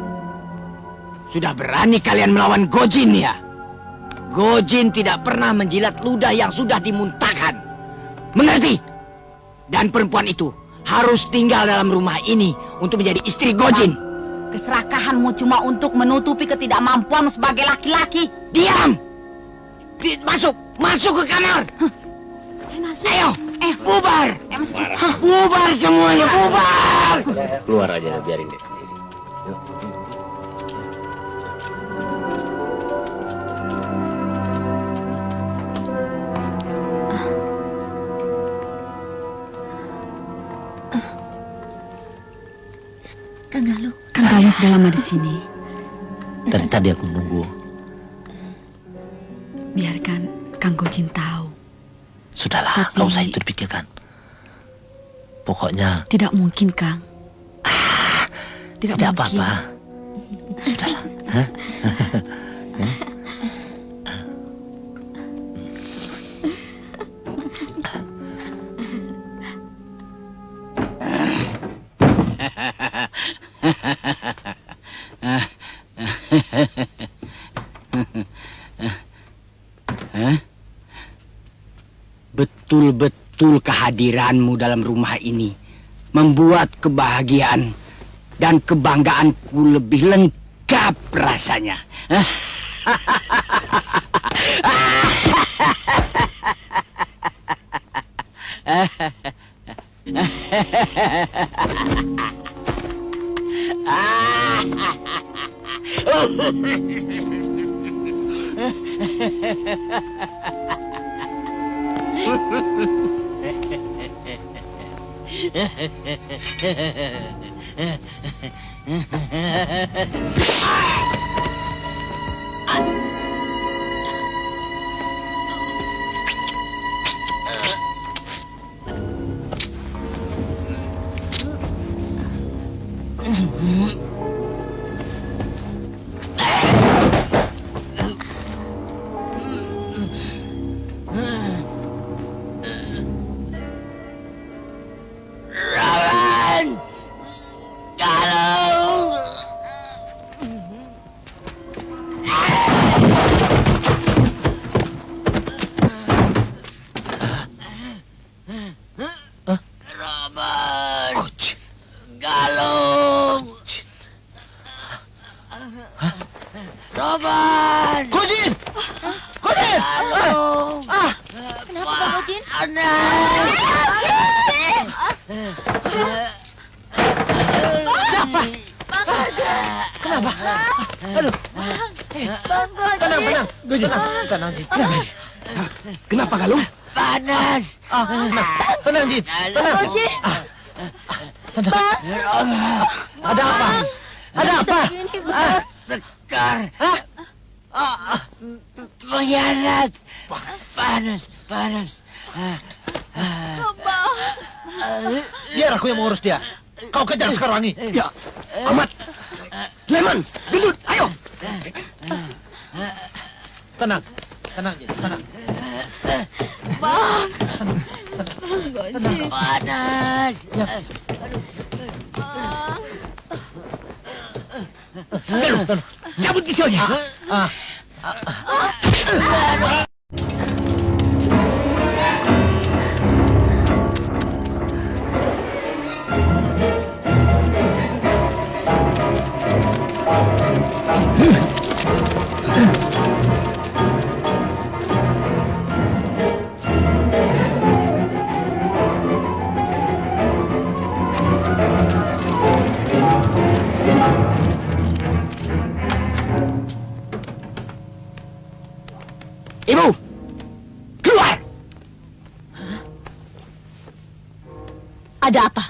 [SPEAKER 6] Sudah berani kalian melawan Gojin ya? Gojin tidak pernah menjilat ludah yang sudah dimuntahkan. Mengerti? Dan perempuan itu harus tinggal dalam rumah ini untuk menjadi istri Gojin.
[SPEAKER 5] Keserakahanmu cuma untuk menutupi ketidakmampuanmu sebagai laki-laki.
[SPEAKER 6] Diam! Masuk ke kamar. Ayo, bubar. Bubar semuanya, bubar.
[SPEAKER 10] Keluar aja, biarin dia sendiri. Yuk.
[SPEAKER 4] Kang Galuh sudah lama di sini.
[SPEAKER 1] Dari tadi aku menunggu.
[SPEAKER 4] Biarkan Kang Gojin tahu.
[SPEAKER 1] Sudahlah, nggak usah itu dipikirkan. Pokoknya
[SPEAKER 4] Tidak mungkin, Kang. Tidak mungkin.
[SPEAKER 1] apa-apa. Sudahlah. Hah?
[SPEAKER 6] Betul-betul kehadiranmu dalam rumah ini membuat kebahagiaan dan kebanggaanku lebih lengkap rasanya.
[SPEAKER 1] Roban! Gojin! Gojin!
[SPEAKER 9] Kenapa Bang Gojin?
[SPEAKER 1] Siapa?
[SPEAKER 9] Bang Gojin!
[SPEAKER 1] Kenapa? Aduh.
[SPEAKER 9] Bang Gojin!
[SPEAKER 1] Tenang. Gojin, tenang, Jin. Kenapa, Galung?
[SPEAKER 6] Panas.
[SPEAKER 1] Tenang, Jin. Tenang.
[SPEAKER 9] Gojin!
[SPEAKER 1] Tenang. Ada apa? Ada apa?
[SPEAKER 6] Sekar. Pengkhianat. Panas.
[SPEAKER 1] Biar aku yang mengurus dia. Kau kejar Sekarwangi.
[SPEAKER 12] Ya, Amat. Leman, gendut, ayo.
[SPEAKER 1] Tenang. Tenang, Jin. Tenang.
[SPEAKER 9] Bang Gojin!
[SPEAKER 6] Panas.
[SPEAKER 1] Tenang.
[SPEAKER 6] Cabut pisaunya.
[SPEAKER 12] Ibu, keluar!
[SPEAKER 11] Ada apa?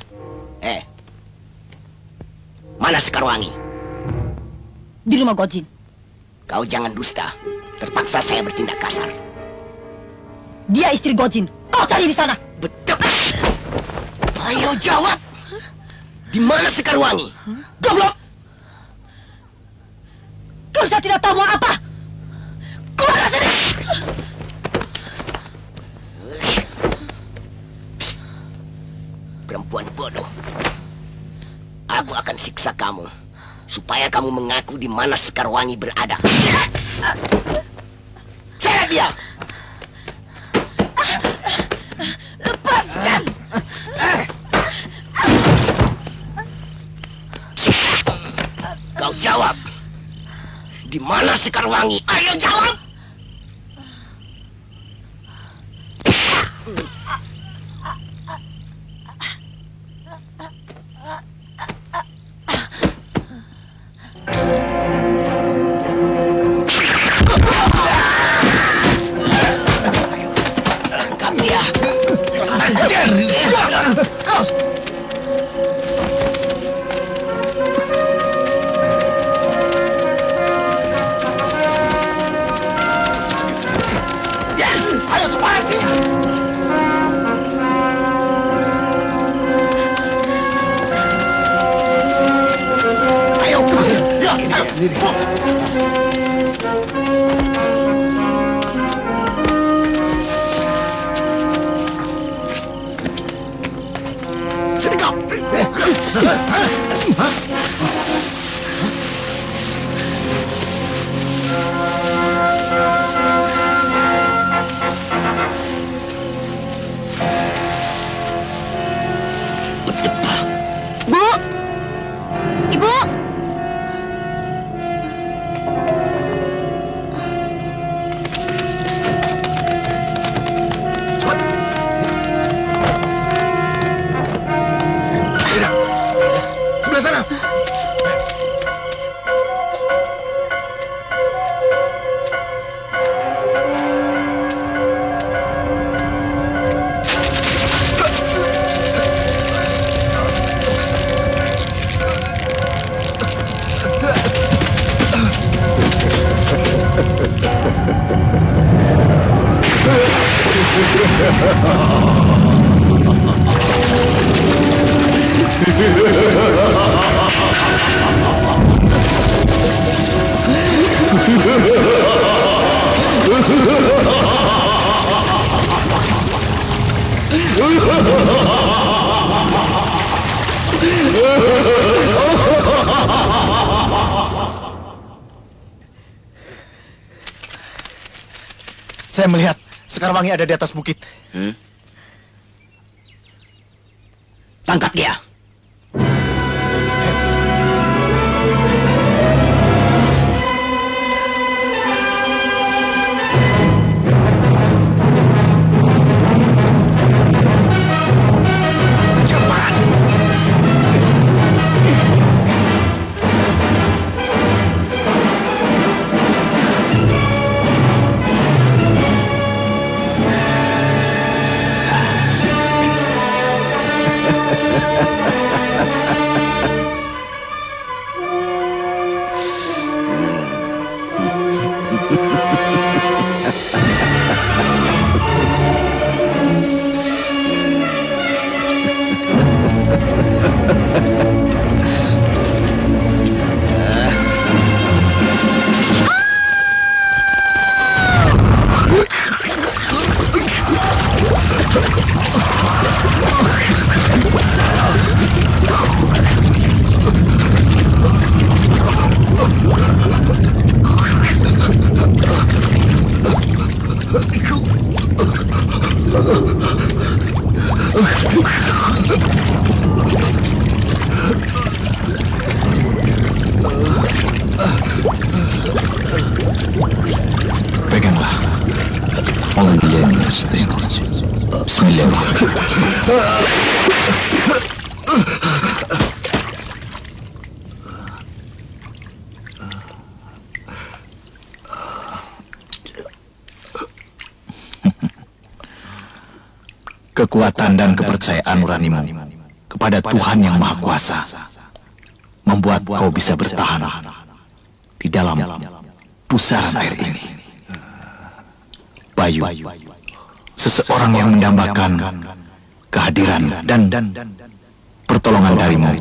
[SPEAKER 12] Mana Sekarwangi?
[SPEAKER 11] Di rumah Gojin.
[SPEAKER 12] Kau jangan dusta. Terpaksa saya bertindak kasar.
[SPEAKER 11] Dia istri Gojin. Kau cari di sana.
[SPEAKER 12] Betul. Ayo jawab. Di mana Sekarwangi? Goblok!
[SPEAKER 11] Kalau saya tidak tahu mau apa, keluar dari sini.
[SPEAKER 12] Perempuan bodoh. Aku akan siksa kamu supaya kamu mengaku di mana Sekarwangi berada. Seret dia.
[SPEAKER 11] Lepaskan.
[SPEAKER 12] Kau jawab. Di mana Sekarwangi? Ayo jawab. Tangkap dia. Ayo cepat. Ayo terus. Ya, ayo. Sedekap.
[SPEAKER 11] Bu, Ibu.
[SPEAKER 12] Sebelah sana.
[SPEAKER 2] Saya melihat Sekarwangi ada di atas bukit.
[SPEAKER 12] Tangkap dia. Cepat.
[SPEAKER 2] Kekuatan dan kepercayaan nuranimu kepada Tuhan Yang Maha Kuasa membuat kau bisa bertahan di dalam pusaran air ini. Bayu, seseorang yang mendambakan kehadiran dan pertolongan darimu.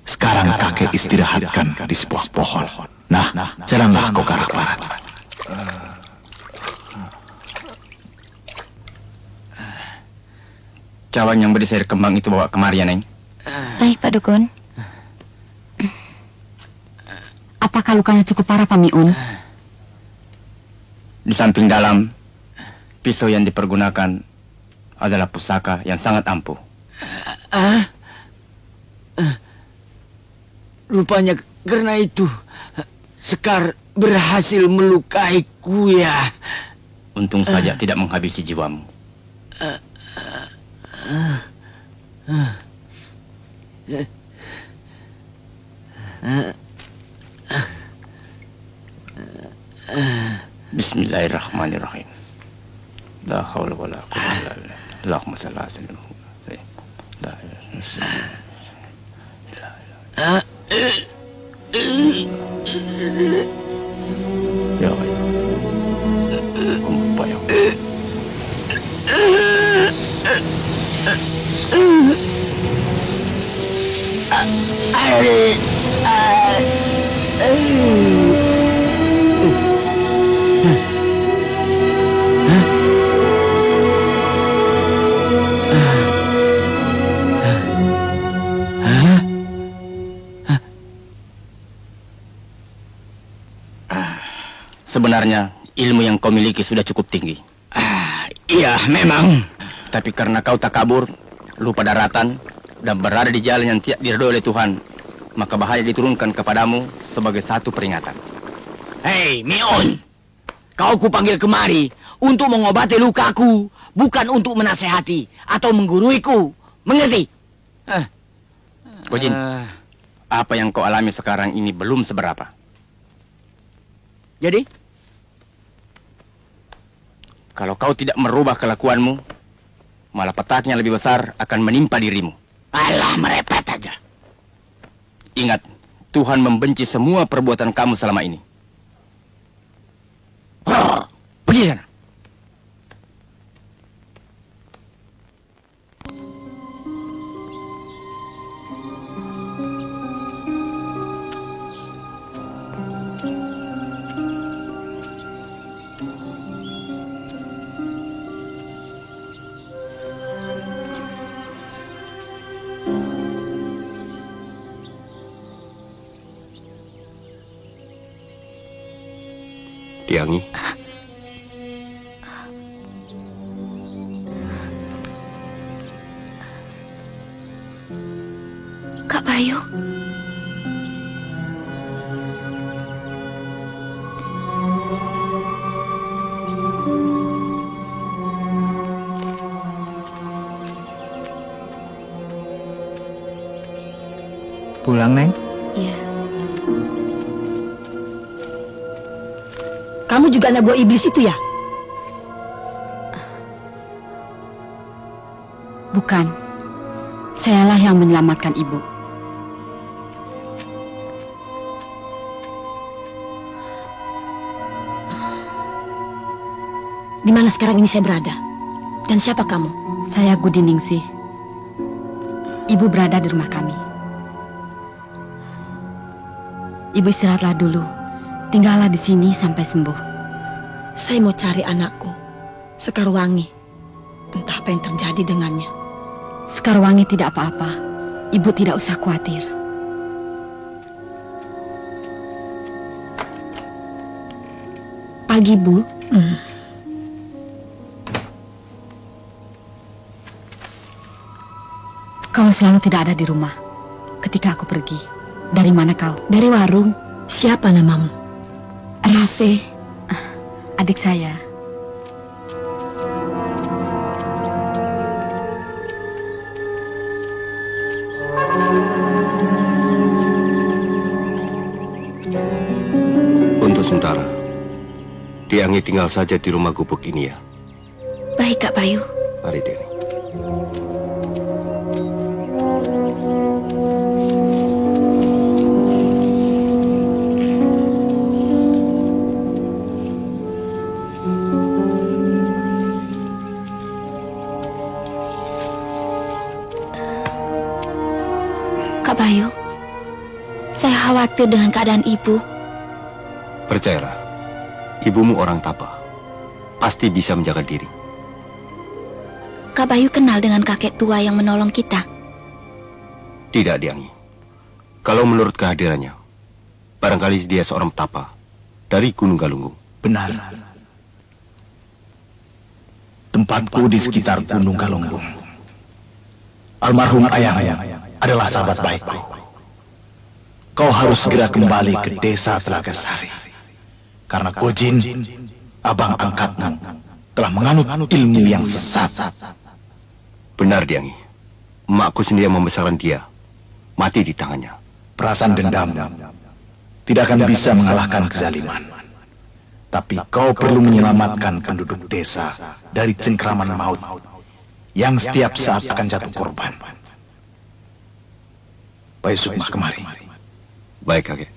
[SPEAKER 2] Sekarang kakek istirahatkan di sebuah pohon. Nah, jalanlah kau ke arah barat.
[SPEAKER 6] Cawan yang berisi air kembang itu bawa kemari ya, Neng.
[SPEAKER 4] Baik, Pak Dukun. Apakah lukanya cukup parah, Pak Miun?
[SPEAKER 6] Di samping dalam, pisau yang dipergunakan adalah pusaka yang sangat ampuh.
[SPEAKER 12] Rupanya karena itu Sekar berhasil melukaiku ya.
[SPEAKER 6] Untung saja tidak menghabisi jiwamu. Bismillahirrahmanirrahim. La haula wala quwwata illa billah. Allahumma shalli ala sayyidina Muhammad. La ya Allah. Kumpayang. Sebenarnya ilmu yang kau miliki sudah cukup tinggi.
[SPEAKER 12] Iya, memang.
[SPEAKER 6] Tapi karena kau takabur, lupa daratan, dan berada di jalan yang tidak diridhoi oleh Tuhan, maka bahaya diturunkan kepadamu sebagai satu peringatan.
[SPEAKER 12] Hei, Miun. Kau kupanggil kemari untuk mengobati lukaku, bukan untuk menasehati atau mengguruiku. Mengerti?
[SPEAKER 6] Gojin, apa yang kau alami sekarang ini belum seberapa.
[SPEAKER 12] Jadi?
[SPEAKER 6] Kalau kau tidak merubah kelakuanmu, malah petaknya lebih besar akan menimpa dirimu.
[SPEAKER 12] Alah, merepet aja.
[SPEAKER 6] Ingat, Tuhan membenci semua perbuatan kamu selama ini.
[SPEAKER 12] Pergi sana.
[SPEAKER 3] Tiangi,
[SPEAKER 8] Kak Bayu.
[SPEAKER 7] Pulang, Neng?
[SPEAKER 11] Iya. Kamu juga anak buah iblis itu ya?
[SPEAKER 4] Bukan. Sayalah yang menyelamatkan ibu.
[SPEAKER 11] Di mana sekarang ini saya berada? Dan siapa kamu?
[SPEAKER 4] Saya Gudiningsih. Ibu berada di rumah kami. Ibu istirahatlah dulu. Tinggallah di sini sampai sembuh.
[SPEAKER 11] Saya mau cari anakku, Sekarwangi. Entah apa yang terjadi dengannya.
[SPEAKER 4] Sekarwangi tidak apa-apa. Ibu tidak usah khawatir.
[SPEAKER 8] Pagi, Bu.
[SPEAKER 4] Kau selalu tidak ada di rumah ketika aku pergi. Dari mana kau?
[SPEAKER 8] Dari warung.
[SPEAKER 11] Siapa namamu?
[SPEAKER 8] Rase.
[SPEAKER 4] Adik saya.
[SPEAKER 3] Tiangi tinggal saja di rumah gubuk ini ya.
[SPEAKER 8] Baik, Kak Bayu.
[SPEAKER 3] Mari, Deni.
[SPEAKER 8] Kak Bayu, saya khawatir dengan keadaan ibu.
[SPEAKER 3] Percayalah, ibumu orang Tapa. Pasti bisa menjaga diri.
[SPEAKER 8] Kak Bayu kenal dengan kakek tua yang menolong kita.
[SPEAKER 3] Tidak, Diangi. Kalau menurut kehadirannya, barangkali dia seorang Tapa dari Gunung Galunggung.
[SPEAKER 13] Benar. Tempatku di sekitar Gunung Galunggung. Almarhum ayah adalah sahabat baikku. Kau harus segera kembali ke desa Telaga Sari. Karena Gojin, abang angkatmu, telah menganut ilmu yang sesat.
[SPEAKER 3] Benar, Diangi. Emakku sendiri yang membesarkan dia. Mati di tangannya.
[SPEAKER 13] Perasaan dendam tidak akan bisa mengalahkan kezaliman. Tapi kau perlu menyelamatkan penduduk desa dari cengkraman maut yang setiap saat akan jatuh korban. Bayu Sukma, kemari.
[SPEAKER 3] Baik, kakek.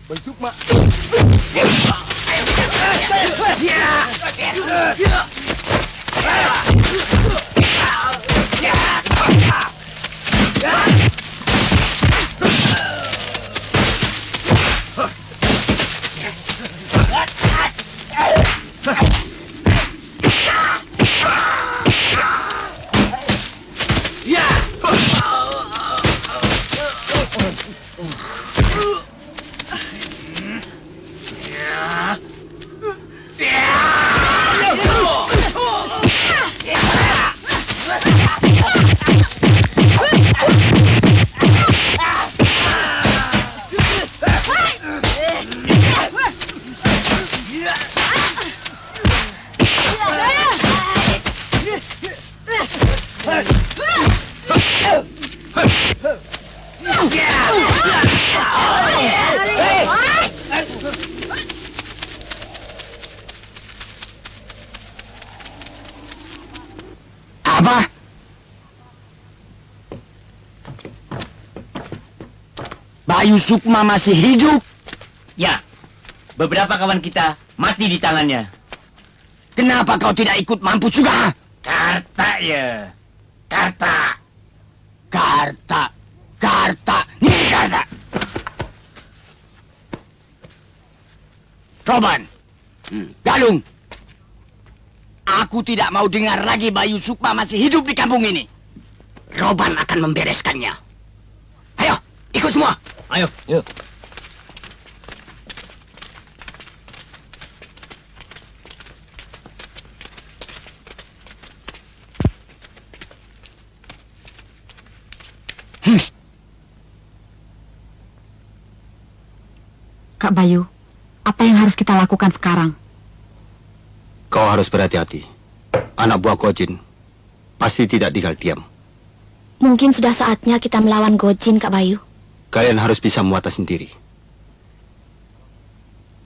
[SPEAKER 2] Bayu Sukma.
[SPEAKER 12] Apa? Bayu Sukma masih hidup?
[SPEAKER 10] Ya, beberapa kawan kita mati di tangannya.
[SPEAKER 12] Kenapa kau tidak ikut mampus juga?
[SPEAKER 10] Karta ya. Karta.
[SPEAKER 12] Ini Karta. Roban. Galung. Aku tidak mau dengar lagi Bayu Sukma masih hidup di kampung ini. Roban akan membereskannya. Ayo, ikut semua.
[SPEAKER 6] Ayo, yuk.
[SPEAKER 4] Kak Bayu, apa yang harus kita lakukan sekarang?
[SPEAKER 3] Kau harus berhati-hati. Anak buah Gojin pasti tidak tinggal diam.
[SPEAKER 8] Mungkin sudah saatnya kita melawan Gojin, Kak Bayu.
[SPEAKER 3] Kalian harus bisa muatan sendiri.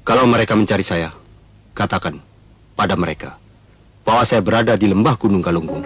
[SPEAKER 3] Kalau mereka mencari saya, katakan pada mereka bahwa saya berada di lembah Gunung Galunggung.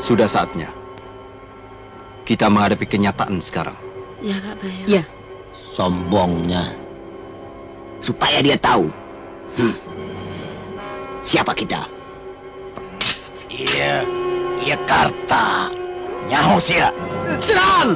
[SPEAKER 3] Sudah saatnya kita menghadapi kenyataan sekarang.
[SPEAKER 8] Ya, Kak Bayu.
[SPEAKER 4] Ya,
[SPEAKER 12] Sombongnya. Supaya dia tahu. Siapa kita?
[SPEAKER 2] Iya, Karta. Nyaho sia.
[SPEAKER 12] Serang!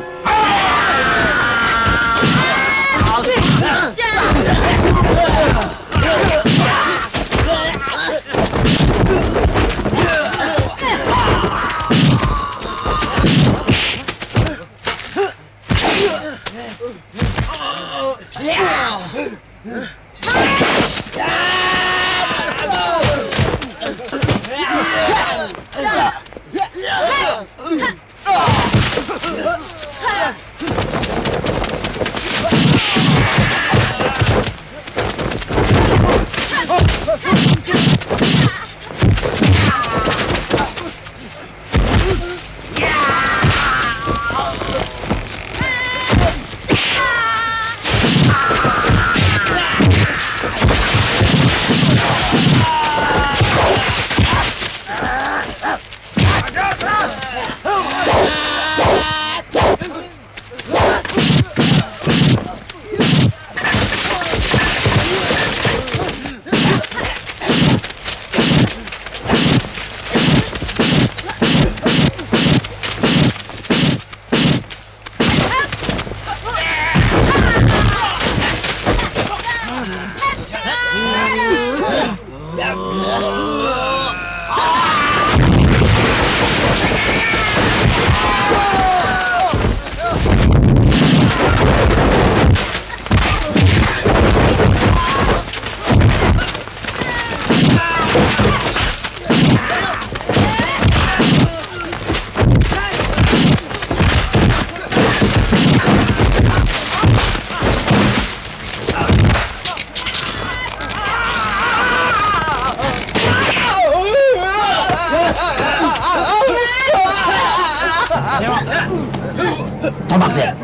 [SPEAKER 6] tombaknya.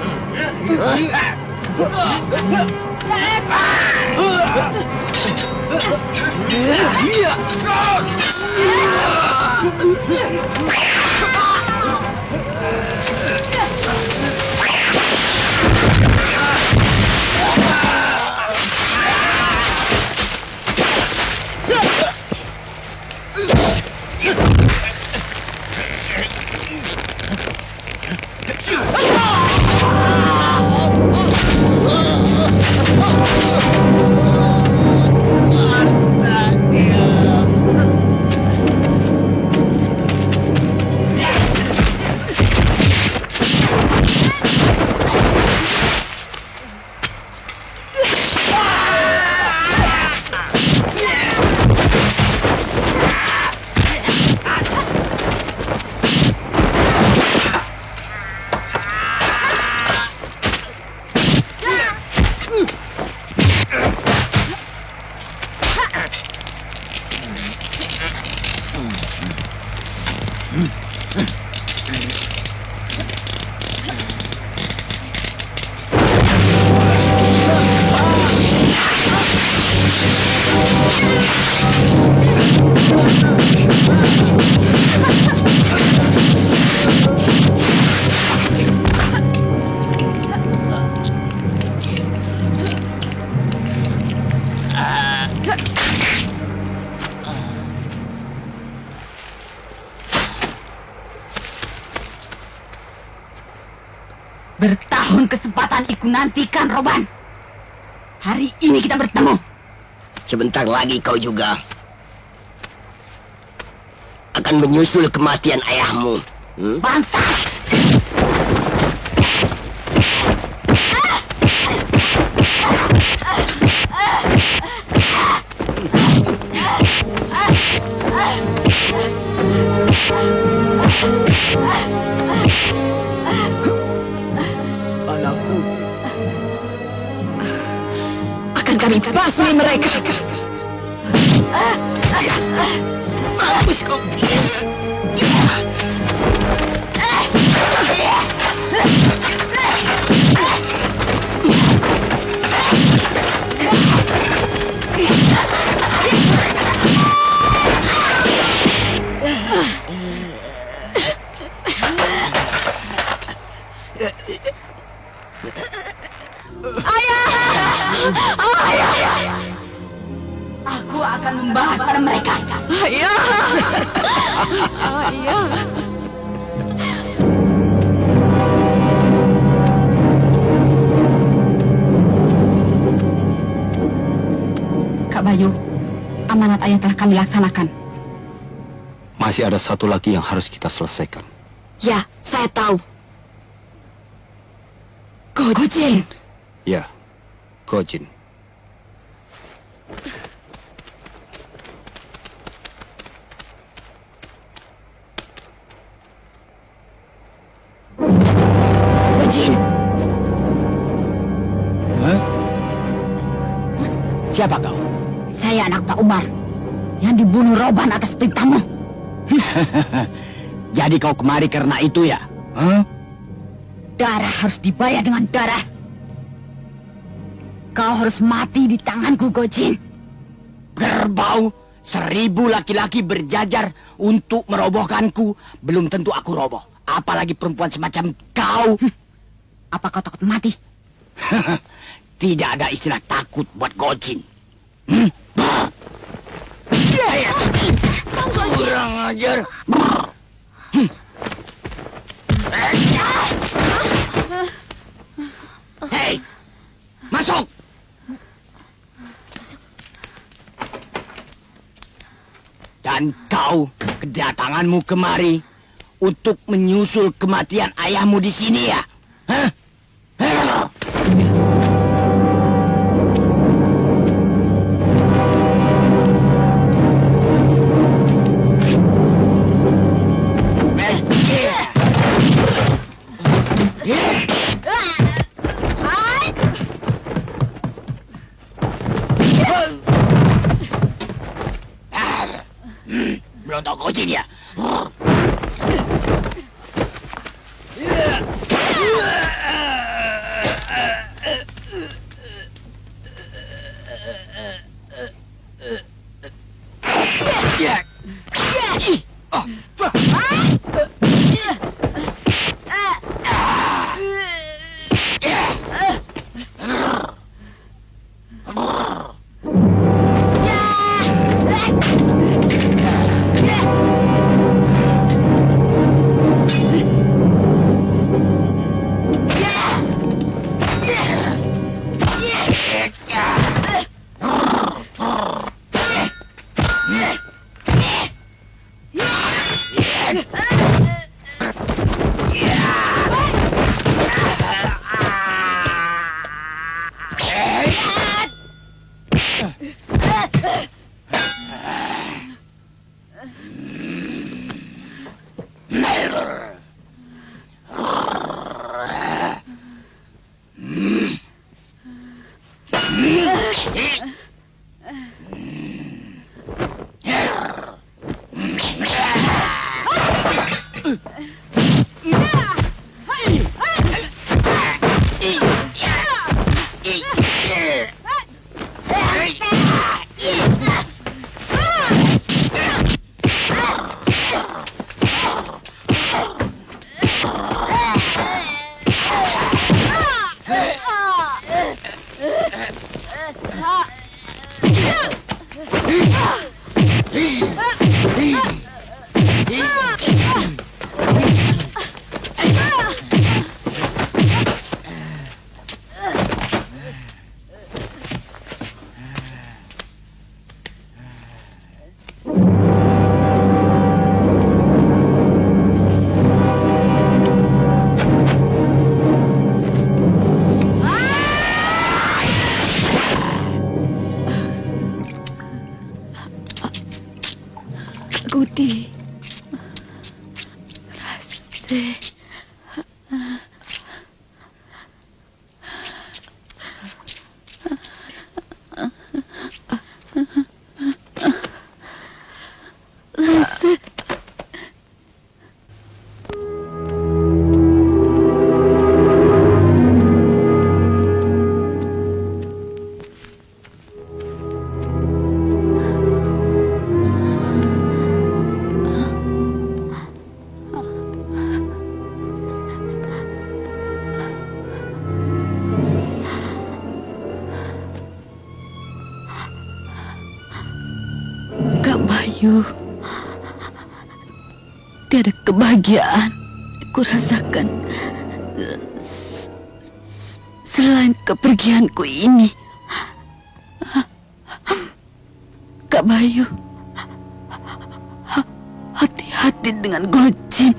[SPEAKER 4] Bertahun kesempatan iku nantikan, Roban. Hari ini kita bertemu.
[SPEAKER 12] Sebentar lagi kau juga akan menyusul kematian ayahmu.
[SPEAKER 4] Bangsa!
[SPEAKER 12] Anakku.
[SPEAKER 11] Akan kami basmi mereka.
[SPEAKER 12] Mampus kau.
[SPEAKER 4] Aku akan membahas pada mereka.
[SPEAKER 9] Ayah. Ayah.
[SPEAKER 4] Kak Bayu, amanat ayah telah kami laksanakan.
[SPEAKER 3] Masih ada satu lagi yang harus kita selesaikan.
[SPEAKER 11] Ya, saya tahu.
[SPEAKER 4] Gojin.
[SPEAKER 3] Ya, Gojin.
[SPEAKER 4] Gojin.
[SPEAKER 6] Siapa kau?
[SPEAKER 4] Saya anak Pak Umar yang dibunuh Roban atas perintahmu.
[SPEAKER 6] Jadi kau kemari karena itu ya?
[SPEAKER 4] Darah harus dibayar dengan darah. Kau harus mati di tanganku, Gojin.
[SPEAKER 6] Kerbau, 1000 laki-laki berjajar untuk merobohkanku. Belum tentu aku roboh. Apalagi perempuan semacam kau.
[SPEAKER 4] Apa kau takut mati?
[SPEAKER 6] Tidak ada istilah takut buat Gojin. Kurang ajar. Hei, masuk. Dan kau, kedatanganmu kemari untuk menyusul kematian ayahmu di sini ya? Hah? Berontak Gojin ya?
[SPEAKER 9] Gudi. Rase. Rase. Kak Bayu, tiada kebahagiaan ku rasakan selain kepergianku ini. Kak Bayu, hati-hati dengan Gojin.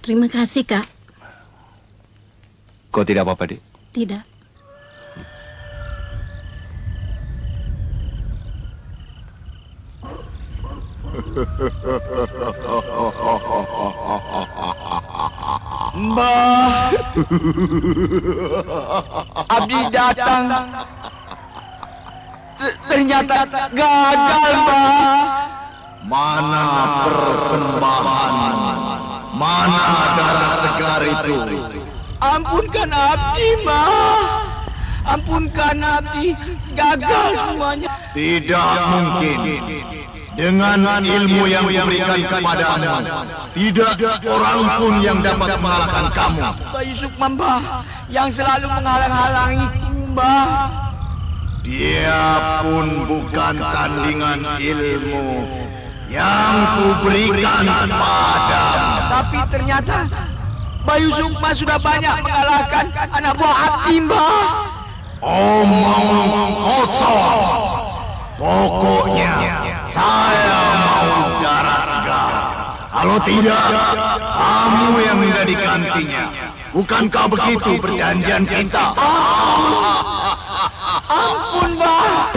[SPEAKER 11] Terima kasih, Kak.
[SPEAKER 3] Kau tidak apa-apa, Dek?
[SPEAKER 11] Tidak.
[SPEAKER 12] Mbah, abdi datang. Ternyata gagal, Mbah.
[SPEAKER 13] Mana persembahan? Mana darah segar itu?
[SPEAKER 12] Ampunkan abdi, Mbah. Ampunkan abdi. Gagal semuanya.
[SPEAKER 13] Tidak mungkin. Dengan ilmu yang diberikan kepadamu, tidak seorang pun yang dapat mengalahkan kamu.
[SPEAKER 12] Bayu Sukma, Mbah, yang selalu menghalang-halangiku, Mbah.
[SPEAKER 13] Dia pun bukan tandingan ilmu yang kuberikan padamu.
[SPEAKER 12] Tapi ternyata Bayu Sukma sudah banyak mengalahkan anak buah abdi, Mbah.
[SPEAKER 13] Omong kosong. Pokoknya saya mau darah segar. Kalau tidak, kamu yang menjadi gantinya. Bukankah begitu perjanjian kita?
[SPEAKER 12] Ampun, Mbah.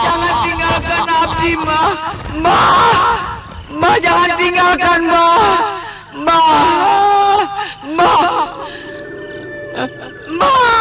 [SPEAKER 12] Jangan tinggalkan abdi, Mbah. Mbah, Mbah, jangan tinggalkan, Mbah. Mbah, Mbah, Mbah.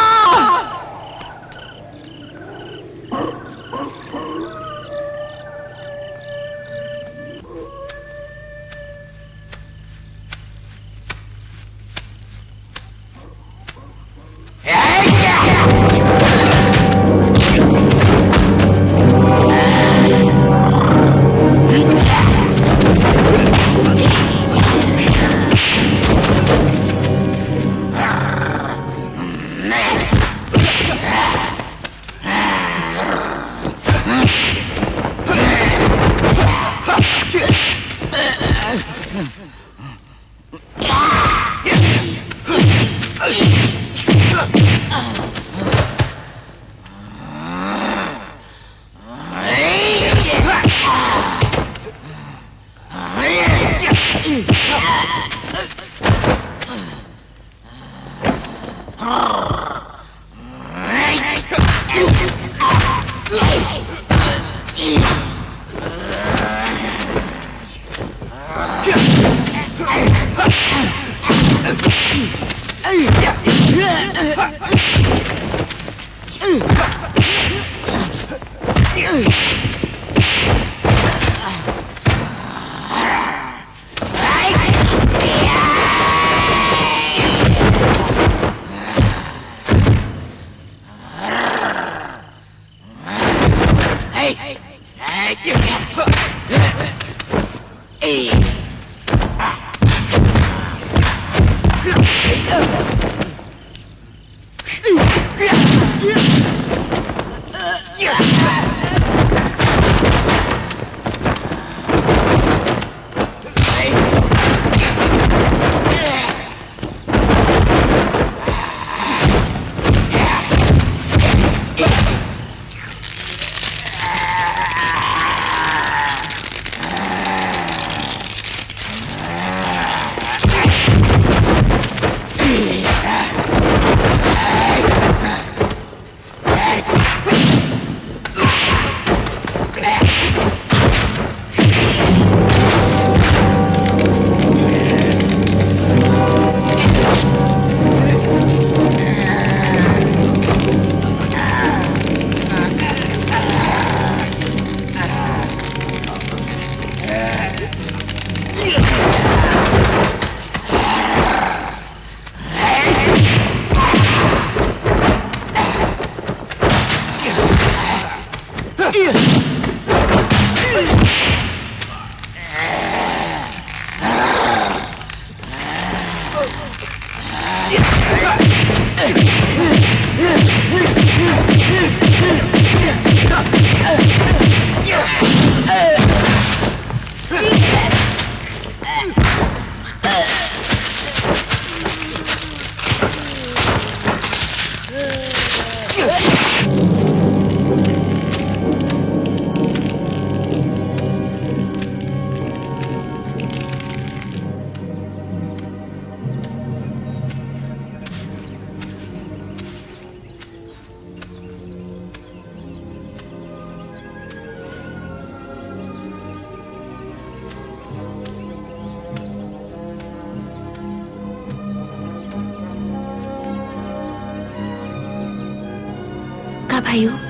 [SPEAKER 8] Bayu.